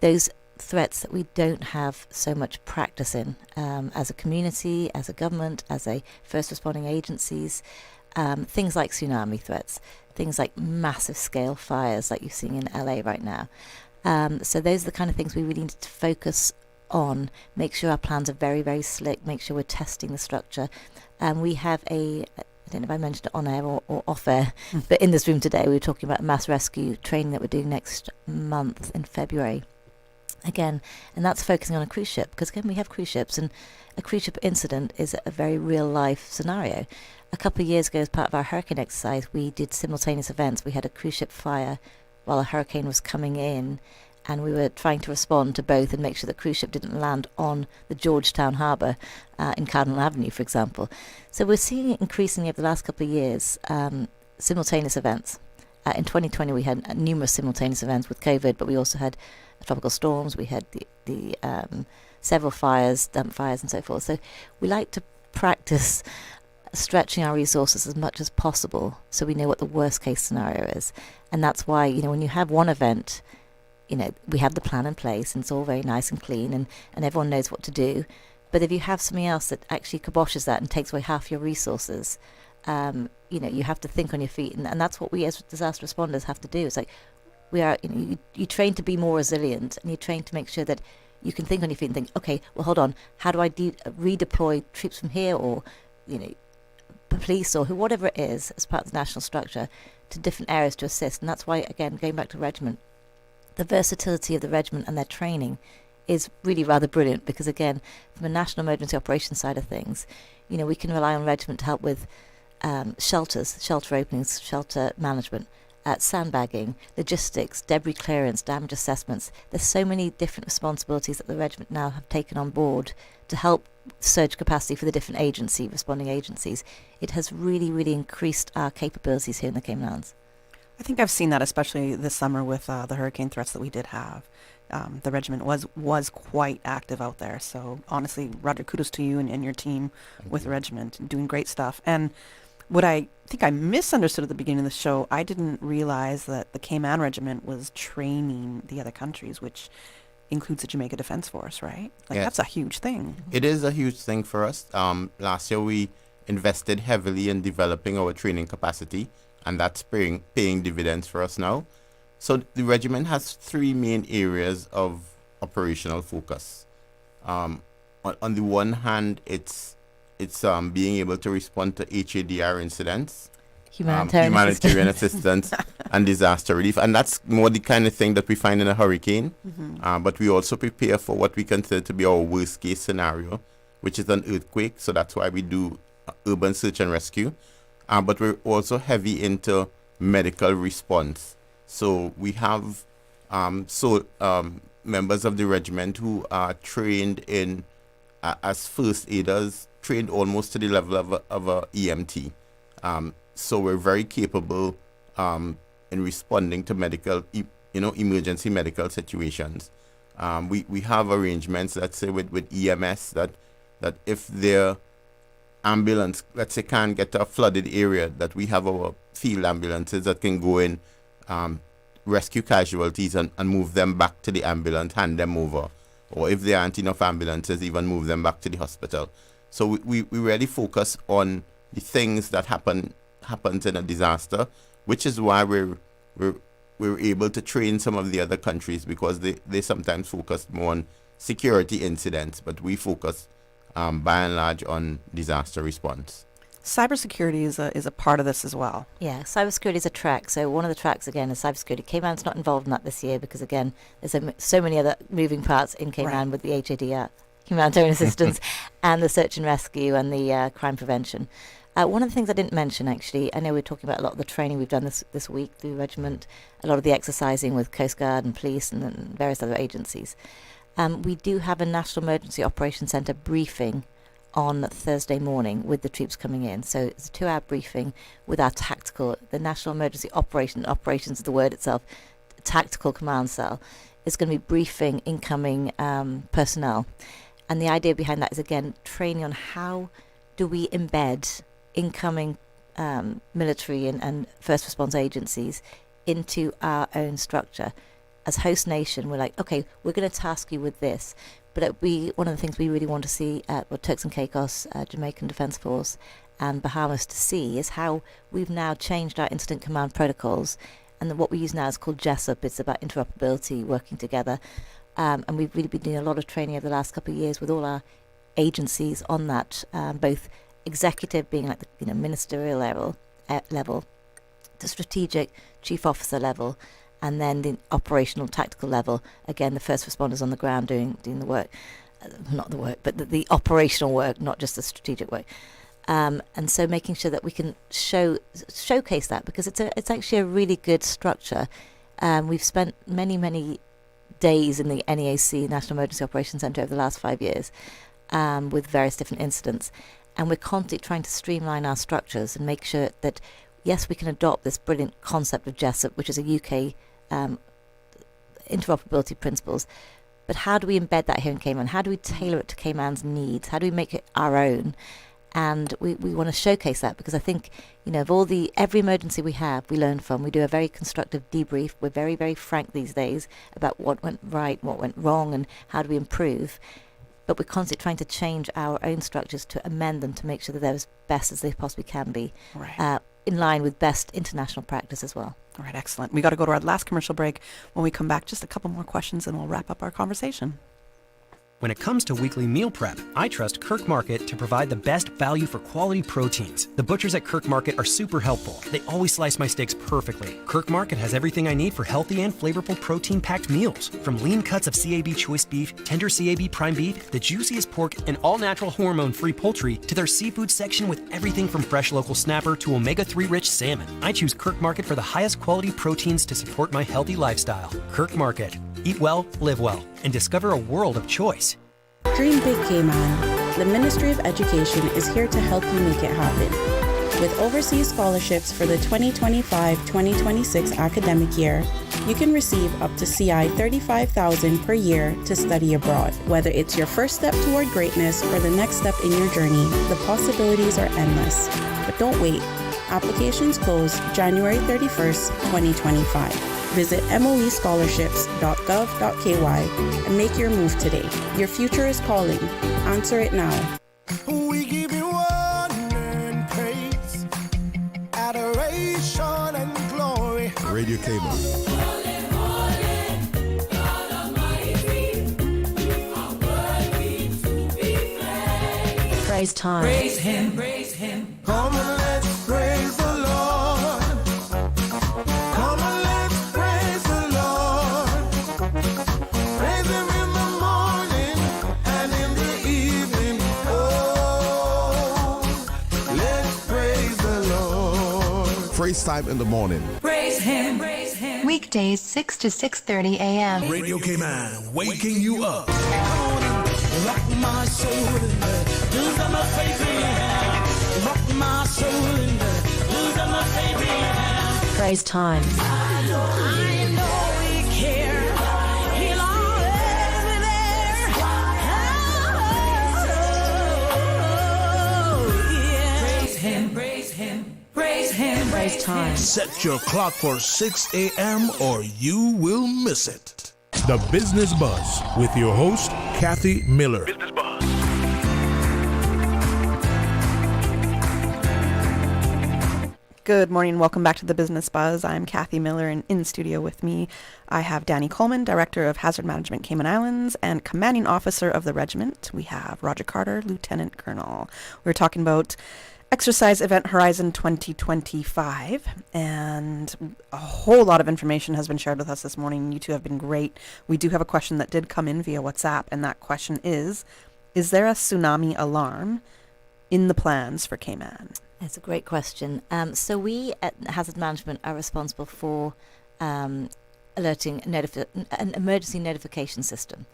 S3: those threats that we don't have so much practice in as a community, as a government, as a first responding agencies, things like tsunami threats, things like massive scale fires like you're seeing in LA right now. So those are the kind of things we really need to focus on, make sure our plans are very, very slick, make sure we're testing the structure. We have I don't know if I mentioned it on air or off air, but in this room today we were talking about mass rescue training that we're doing next month in February. Again, and that's focusing on a cruise ship, because again we have cruise ships, and a cruise ship incident is a very real life scenario. A couple of years ago, as part of our hurricane exercise, we did simultaneous events. We had a cruise ship fire while a hurricane was coming in, and we were trying to respond to both and make sure the cruise ship didn't land on the Georgetown Harbour in Cardinal Avenue, for example. So we're seeing it increasingly over the last couple of years, simultaneous events. In 2020, we had numerous simultaneous events with COVID, but we also had tropical storms. We had the several fires, dump fires, and so forth. So we like to practice stretching our resources as much as possible so we know what the worst case scenario is. And that's why, when you have one event, we have the plan in place and it's all very nice and clean and everyone knows what to do. But if you have something else that actually kiboshes that and takes away half your resources, you have to think on your feet. And that's what we as disaster responders have to do. It's like we are, you train to be more resilient, and you train to make sure that you can think on your feet and think, okay, well, hold on, how do I redeploy troops from here, or, police or whatever it is as part of the national structure to different areas to assist. And that's why, again, going back to Regiment, the versatility of the Regiment and their training is really rather brilliant, because again, from a national emergency operations side of things, we can rely on Regiment to help with shelter openings, shelter management, sandbagging, logistics, debris clearance, damage assessments. There's so many different responsibilities that the Regiment now have taken on board to help surge capacity for the different responding agencies. It has really, really increased our capabilities here in the Cayman Islands.
S1: I think I've seen that, especially this summer with the hurricane threats that we did have. The Regiment was quite active out there. So honestly, Roger, kudos to you and your team with the Regiment, doing great stuff. And what I think I misunderstood at the beginning of the show, I didn't realize that the Cayman Regiment was training the other countries, which includes the Jamaica Defense Force, right? That's a huge thing.
S10: It is a huge thing for us. Last year we invested heavily in developing our training capacity, and that's paying dividends for us now. So the Regiment has three main areas of operational focus. On the one hand, it's it's being able to respond to HADR incidents,
S3: humanitarian
S10: assistance, and disaster relief. And that's more the kind of thing that we find in a hurricane. But we also prepare for what we consider to be our worst case scenario, which is an earthquake. So that's why we do urban search and rescue. But we're also heavy into medical response. So we have members of the regiment who are trained in as first aiders, trained almost to the level of a EMT. So we're very capable in responding to medical, emergency medical situations. We have arrangements, let's say, with EMS that if their ambulance, let's say, can't get to a flooded area, that we have our field ambulances that can go in, rescue casualties and move them back to the ambulance, hand them over. Or if there aren't enough ambulances, even move them back to the hospital. So we really focus on the things that happens in a disaster, which is why we're able to train some of the other countries, because they sometimes focus more on security incidents, but we focus by and large on disaster response.
S1: Cybersecurity is a part of this as well.
S3: Yeah, cybersecurity is a track. So one of the tracks, again, is cybersecurity. Cayman's not involved in that this year because, again, there's so many other moving parts in Cayman with the HADR, humanitarian assistance, and the search and rescue and the crime prevention. One of the things I didn't mention, actually, I know we're talking about a lot of the training we've done this week through the regiment, a lot of the exercising with Coast Guard and police and various other agencies. We do have a National Emergency Operations Centre briefing on Thursday morning with the troops coming in. So it's a 2-hour briefing with our the National Emergency Operations is the word itself, tactical command cell, is going to be briefing incoming personnel. And the idea behind that is, again, training on how do we embed incoming military and first response agencies into our own structure. As host nation, we're like, okay, we're going to task you with this. But one of the things we really want to see at Turks and Caicos, Jamaican Defence Force, and Bahamas to see is how we've now changed our incident command protocols. And what we use now is called JESUP. It's about interoperability, working together. And we've really been doing a lot of training over the last couple of years with all our agencies on that, both executive being like the ministerial level, the strategic chief officer level, and then the operational tactical level, again, the first responders on the ground doing the work, not the work, but the operational work, not just the strategic work. And so making sure that we can showcase that, because it's actually a really good structure. We've spent many days in the NEAC, National Emergency Operations Centre, over the last 5 years with various different incidents. And we're constantly trying to streamline our structures and make sure that, yes, we can adopt this brilliant concept of JESUP, which is a UK interoperability principles, but how do we embed that here in Cayman? How do we tailor it to Cayman's needs? How do we make it our own? And we want to showcase that, because I think, of every emergency we have, we learn from. We do a very constructive debrief. We're very, very frank these days about what went right, what went wrong, and how do we improve. But we're constantly trying to change our own structures to amend them to make sure that they're as best as they possibly can be, in line with best international practice as well.
S1: All right, excellent. We got to go to our last commercial break. When we come back, just a couple more questions and we'll wrap up our conversation.
S16: When it comes to weekly meal prep, I trust Kirk Market to provide the best value for quality proteins. The butchers at Kirk Market are super helpful. They always slice my steaks perfectly. Kirk Market has everything I need for healthy and flavorful protein-packed meals. From lean cuts of CAB choice beef, tender CAB prime beef, the juiciest pork, and all-natural hormone-free poultry, to their seafood section with everything from fresh local snapper to omega-3 rich salmon. I choose Kirk Market for the highest quality proteins to support my healthy lifestyle. Kirk Market. Eat well, live well, and discover a world of choice.
S15: Dream Big Cayman. The Ministry of Education is here to help you make it happen. With overseas scholarships for the 2025-2026 academic year, you can receive up to CI $35,000 per year to study abroad. Whether it's your first step toward greatness or the next step in your journey, the possibilities are endless. But don't wait. Applications close January 31st, 2025. Visit moescholarships.gov.ky and make your move today. Your future is calling. Answer it now.
S17: We give you honor and praise, adoration and glory.
S6: Radio Cayman.
S19: Praise time.
S17: Praise him, praise him. Come on, let's praise the Lord. Come on, let's praise the Lord. Praise him in the morning and in the evening. Oh, let's praise the Lord.
S20: Praise time in the morning.
S17: Praise him, praise him.
S19: Weekdays 6 to 6:30 a.m.
S17: Radio Cayman, waking you up. Rock my soul in the blues of my favorite. Rock my soul in the blues of my favorite.
S19: Praise time.
S17: I know he cares. He'll always be there. Oh, yeah. Praise him, praise him, praise him.
S19: Praise time.
S17: Set your clock for 6 a.m. or you will miss it.
S21: The Business Buzz with your host, Kathy Miller.
S1: Good morning. Welcome back to the Business Buzz. I'm Kathy Miller, and in studio with me, I have Danny Coleman, Director of Hazard Management, Cayman Islands, and Commanding Officer of the Regiment. We have Roger Carter, Lieutenant Colonel. We're talking about Exercise Event Horizon 2025, and a whole lot of information has been shared with us this morning. You two have been great. We do have a question that did come in via WhatsApp, and that question is there a tsunami alarm in the plans for Cayman?
S3: That's a great question. So we at Hazard Management are responsible for alerting an emergency notification system.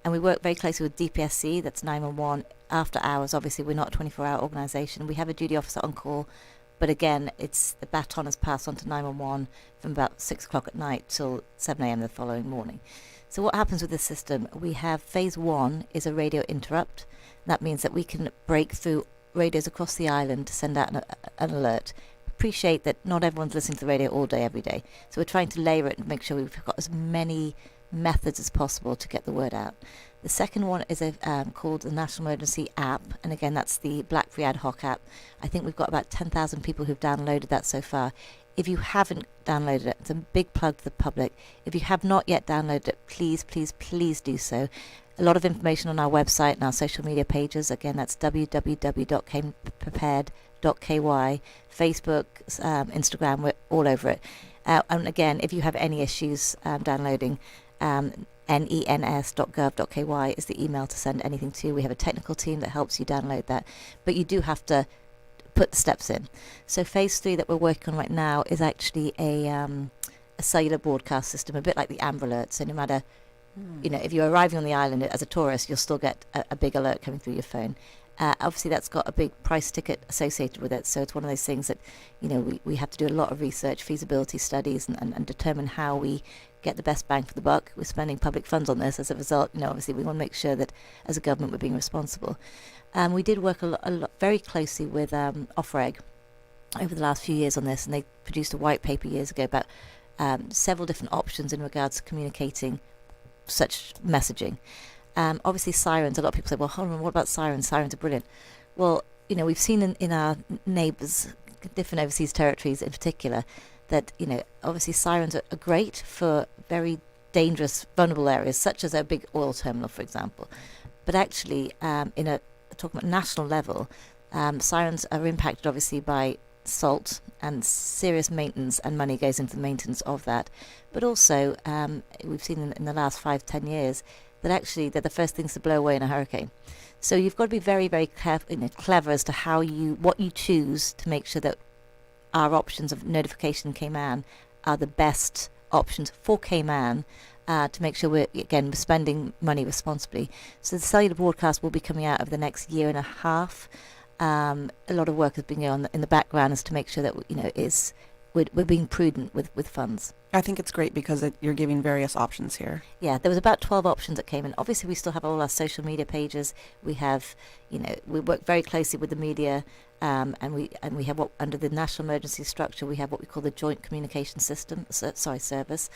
S3: And we work very closely with DPSC, that's 911, after hours. Obviously, we're not a 24-hour organisation. We have a duty officer on call, but again, it's the baton is passed on to 911 from about 6 o'clock at night till 7 a.m. the following morning. So what happens with this system? We have phase 1 is a radio interrupt. That means that we can break through radios across the island to send out an alert. Appreciate that not everyone's listening to the radio all day, every day. So we're trying to layer it and make sure we've got as many methods as possible to get the word out. The second one is called the National Emergency App, and again that's the BlackBerry Ad Hoc app. I think we've got about 10,000 people who've downloaded that so far. If you haven't downloaded it, it's a big plug to the public. If you have not yet downloaded it, please, please, please do so. A lot of information on our website and our social media pages. Again, that's www.cameprepared.ky, Facebook, Instagram, we're all over it. And again, if you have any issues downloading, nens.gov.ky is the email to send anything to. We have a technical team that helps you download that, but you do have to put the steps in. So phase 3 that we're working on right now is actually a cellular broadcast system, a bit like the Amber Alert. So no matter, if you're arriving on the island as a tourist, you'll still get a big alert coming through your phone. Obviously, that's got a big price ticket associated with it. So it's one of those things that, we have to do a lot of research, feasibility studies, and determine how we get the best bang for the buck. We're spending public funds on this. As a result, obviously, we want to make sure that as a government we're being responsible. We did work a lot very closely with Ofreg over the last few years on this, and they produced a white paper years ago about several different options in regards to communicating such messaging. Obviously sirens, a lot of people say, well, hold on, what about sirens? Sirens are brilliant. Well, we've seen in our neighbours, different overseas territories in particular, that, obviously sirens are great for very dangerous, vulnerable areas, such as a big oil terminal, for example. But actually, talking about national level, sirens are impacted obviously by salt, and serious maintenance and money goes into the maintenance of that. But also, we've seen in the last 5-10 years that actually they're the first things to blow away in a hurricane. So you've got to be very, very clever as to what you choose to make sure that our options of notification in Cayman are the best options for Cayman, to make sure we're spending money responsibly. So the cellular broadcast will be coming out over the next year and a half. A lot of work has been going on in the background as to make sure that we're being prudent with funds.
S1: I think it's great because you're giving various options here.
S3: Yeah, there was about 12 options that came in. Obviously, we still have all our social media pages. We have, we work very closely with the media, and we have under the National Emergency Structure, we have what we call the Joint Communication System, Service.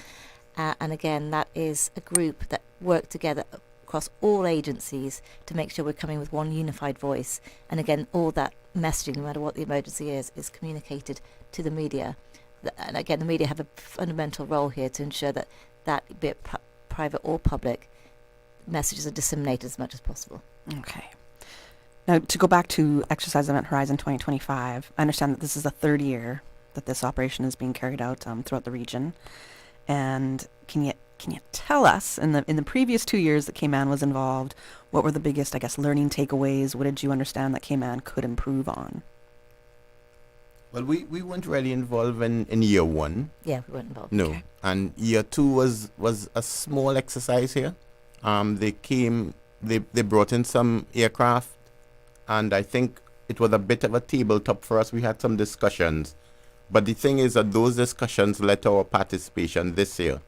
S3: And again, that is a group that work together across all agencies to make sure we're coming with one unified voice. And again, all that messaging, no matter what the emergency is communicated to the media. And again, the media have a fundamental role here to ensure that be it private or public, messages are disseminated as much as possible.
S1: Okay. Now, to go back to Exercise Event Horizon 2025, I understand that this is the third year that this operation is being carried out throughout the region. And can you tell us, in the previous 2 years that Cayman was involved, what were the biggest, I guess, learning takeaways? What did you understand that Cayman could improve on?
S10: Well, we weren't really involved in year one.
S3: Yeah, we weren't involved.
S10: No.
S3: Okay.
S10: And year two was a small exercise here. They brought in some aircraft, and I think it was a bit of a tabletop for us. We had some discussions. But the thing is that those discussions led to our participation this year.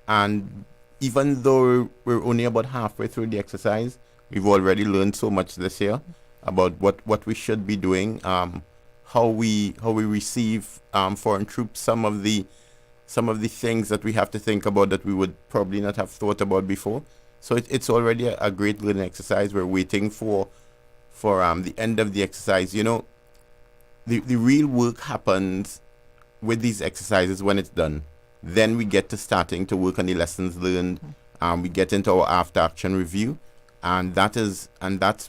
S10: And even though we're only about halfway through the exercise, we've already learned so much this year about what we should be doing, how we receive foreign troops, some of the things that we have to think about that we would probably not have thought about before. So it's already a great learning exercise. We're waiting for the end of the exercise. You know, the real work happens with these exercises when it's done. Then we get to starting to work on the lessons learned. We get into our after action review, and that's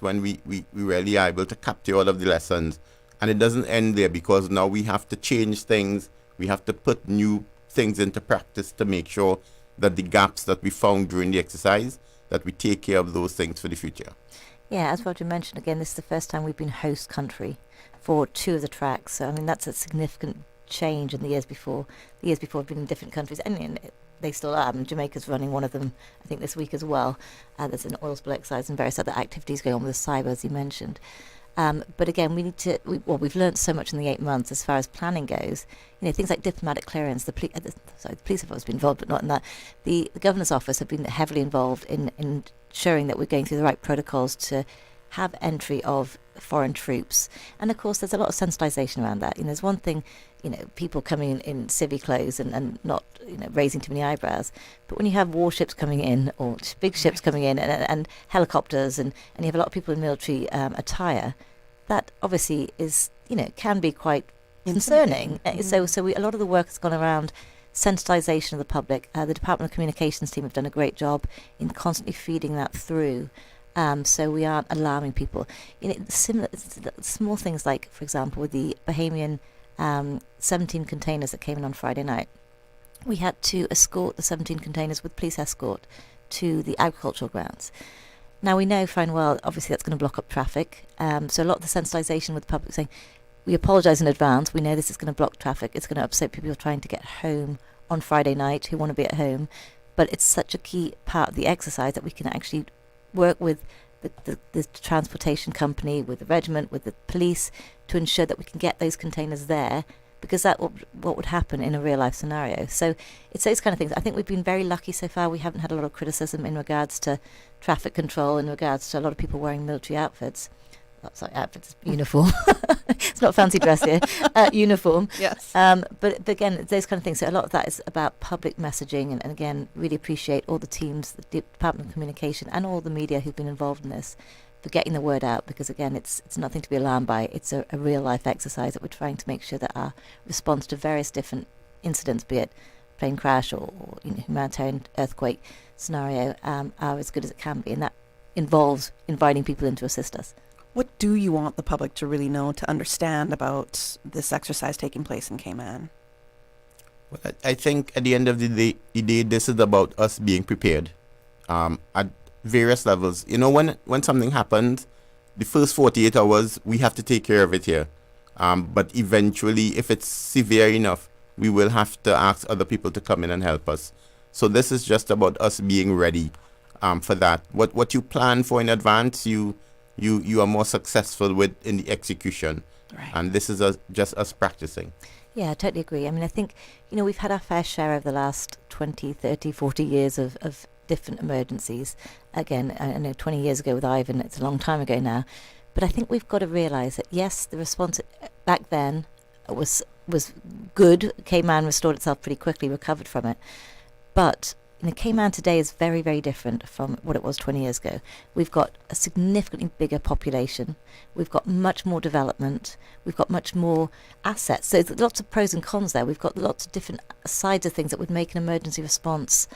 S10: when we really are able to capture all of the lessons. And it doesn't end there, because now we have to change things. We have to put new things into practice to make sure that the gaps that we found during the exercise, that we take care of those things for the future.
S3: Yeah, as Roger mentioned, again, this is the first time we've been host country for 2 of the tracks. So, I mean, that's a significant change in the years before. The years before have been in different countries, and they still are. I mean, Jamaica's running one of them, I think, this week as well. There's an oil spill exercise and various other activities going on with cyber, as you mentioned. But again, we've learned so much in the 8 months as far as planning goes. You know, things like diplomatic clearance. The police have always been involved, but not in that. The governor's office have been heavily involved in ensuring that we're going through the right protocols to have entry of foreign troops. And of course, there's a lot of sensitization around that. You know, there's one thing, you know, people coming in civvy clothes and not, you know, raising too many eyebrows. But when you have warships coming in, or big ships coming in, and helicopters, and you have a lot of people in military attire, that obviously is, you know, can be quite concerning. So a lot of the work has gone around sensitization of the public. The Department of Communications team have done a great job in constantly feeding that through. So we aren't alarming people. You know, small things like, for example, with the Bahamian 17 containers that came in on Friday night, we had to escort the 17 containers with police escort to the agricultural grounds. Now, we know fine well, obviously that's going to block up traffic. So a lot of the sensitization with the public saying, we apologise in advance, we know this is going to block traffic, it's going to upset people who are trying to get home on Friday night, who want to be at home. But it's such a key part of the exercise that we can actually work with the transportation company, with the regiment, with the police, to ensure that we can get those containers there, because that what would happen in a real life scenario. So it's those kind of things. I think we've been very lucky so far. We haven't had a lot of criticism in regards to traffic control, in regards to a lot of people wearing military outfits. Oh, sorry, outfits, uniform. It's not fancy dress here. Uniform.
S1: Yes.
S3: But again, those kind of things. So a lot of that is about public messaging, and again, really appreciate all the teams, the Department of Communication, and all the media who've been involved in this, for getting the word out, because again, it's nothing to be alarmed by. It's a real life exercise that we're trying to make sure that our response to various different incidents, be it plane crash or you know, humanitarian earthquake scenario, are as good as it can be, and that involves inviting people in to assist us.
S1: What do you want the public to really know, to understand about this exercise taking place in Cayman?
S10: Well, I think at the end of the day, this is about us being prepared at various levels. You know, when something happens, the first 48 hours, we have to take care of it here. But eventually, if it's severe enough, we will have to ask other people to come in and help us. So this is just about us being ready for that. What you plan for in advance, you are more successful with in the execution.
S3: Right.
S10: And this is just us practicing.
S3: Yeah, I totally agree. I mean, I think, you know, we've had our fair share over the last 20, 30, 40 years of different emergencies. Again, I know 20 years ago with Ivan, it's a long time ago now. But I think we've got to realise that, yes, the response back then was good. Cayman restored itself pretty quickly, recovered from it. But you know, Cayman today is very, very different from what it was 20 years ago. We've got a significantly bigger population. We've got much more development. We've got much more assets. So there's lots of pros and cons there. We've got lots of different sides of things that would make an emergency response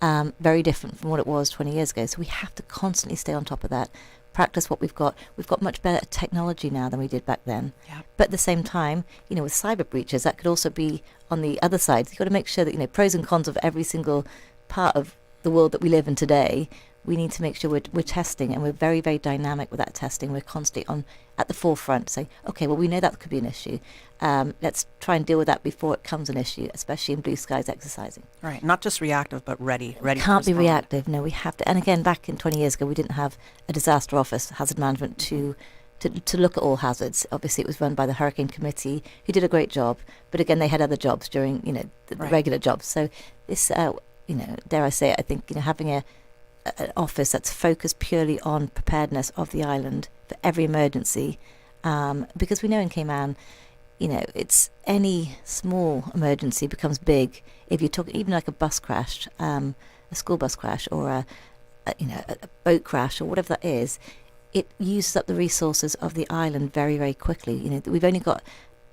S3: very different from what it was 20 years ago. So we have to constantly stay on top of that. practice what we've got. We've got much better technology now than we did back then.
S1: Yeah.
S3: But at the same time, with cyber breaches, that could also be on the other side. You've got to make sure that, pros and cons of every single part of the world that we live in today, we need to make sure we're testing, and we're very, very dynamic with that testing. We're constantly at the forefront saying, okay, well, we know that could be an issue. Let's try and deal with that before it becomes an issue, especially in blue skies exercising.
S1: Right, not just reactive, but ready.
S3: Can't be reactive. No, we have to. And again, back in 20 years ago, we didn't have a disaster office, hazard management, to look at all hazards. Obviously, it was run by the Hurricane Committee, who did a great job. But again, they had other jobs during, the regular jobs. So this, dare I say it, I think, having an office that's focused purely on preparedness of the island for every emergency, because we know in Cayman, it's any small emergency becomes big. If you're talking even like a bus crash, a school bus crash, or a boat crash, or whatever that is, it uses up the resources of the island very, very quickly. We've only got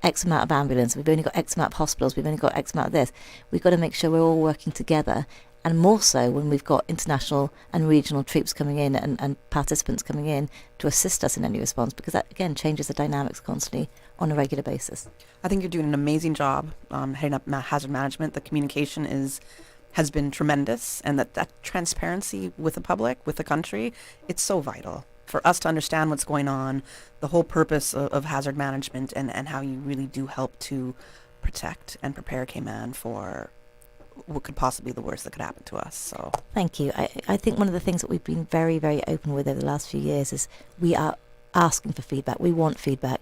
S3: X amount of ambulance, we've only got X amount of hospitals, we've only got X amount of this. We've got to make sure we're all working together, and more so when we've got international and regional troops coming in and participants coming in to assist us in any response, because that, again, changes the dynamics constantly on a regular basis.
S1: I think you're doing an amazing job heading up hazard management. The communication has been tremendous, and that transparency with the public, with the country, it's so vital for us to understand what's going on, the whole purpose of hazard management, and how you really do help to protect and prepare Cayman for what could possibly be the worst that could happen to us. So
S3: thank you. I think one of the things that we've been very, very open with over the last few years is we are asking for feedback. We want feedback.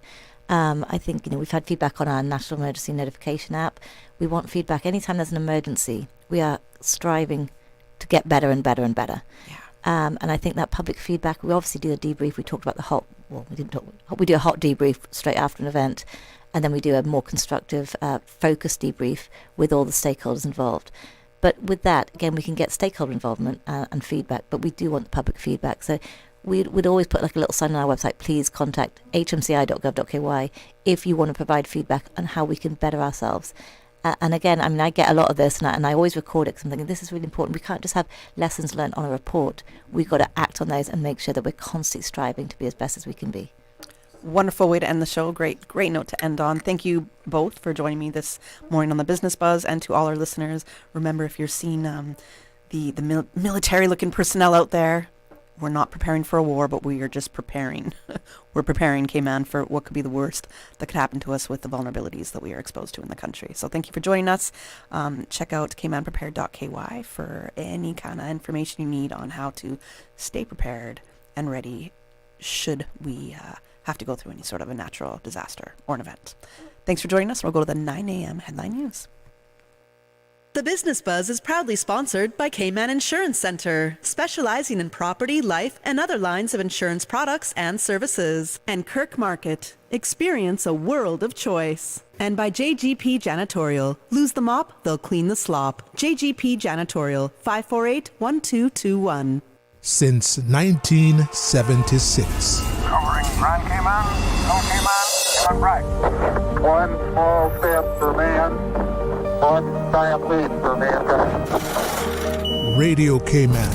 S3: I think, we've had feedback on our National Emergency Notification app. We want feedback. Anytime there's an emergency, we are striving to get better and better and better.
S1: Yeah.
S3: And I think that public feedback, we obviously do a debrief. We talked about we do a hot debrief straight after an event, and then we do a more constructive, focused debrief with all the stakeholders involved. But with that, again, we can get stakeholder involvement and feedback, but we do want the public feedback. So we'd always put like a little sign on our website, please contact hmci.gov.ky if you want to provide feedback on how we can better ourselves. And again, I get a lot of this, and I always record it because I'm thinking this is really important. We can't just have lessons learned on a report. We've got to act on those and make sure that we're constantly striving to be as best as we can be.
S1: Wonderful way to end the show. Great note to end on. Thank you both for joining me this morning on the Business Buzz, and to all our listeners, remember, if you're seeing the military-looking personnel out there, we're not preparing for a war, but we are just preparing. We're preparing Cayman for what could be the worst that could happen to us with the vulnerabilities that we are exposed to in the country. So thank you for joining us. Check out caymanprepared.ky for any kind of information you need on how to stay prepared and ready should we have to go through any sort of a natural disaster or an event. Thanks for joining us. We'll go to the 9 a.m. headline news.
S18: The Business Buzz is proudly sponsored by Cayman Insurance Center, specializing in property, life, and other lines of insurance products and services. And Kirk Market. Experience a world of choice. And by JGP Janitorial. Lose the mop, they'll clean the slop. JGP Janitorial, 548-1221.
S21: Since 1976.
S5: Covering Grand Cayman, no Cayman, Cayman right. One small step for man, one giant leap for mankind.
S21: Radio Cayman.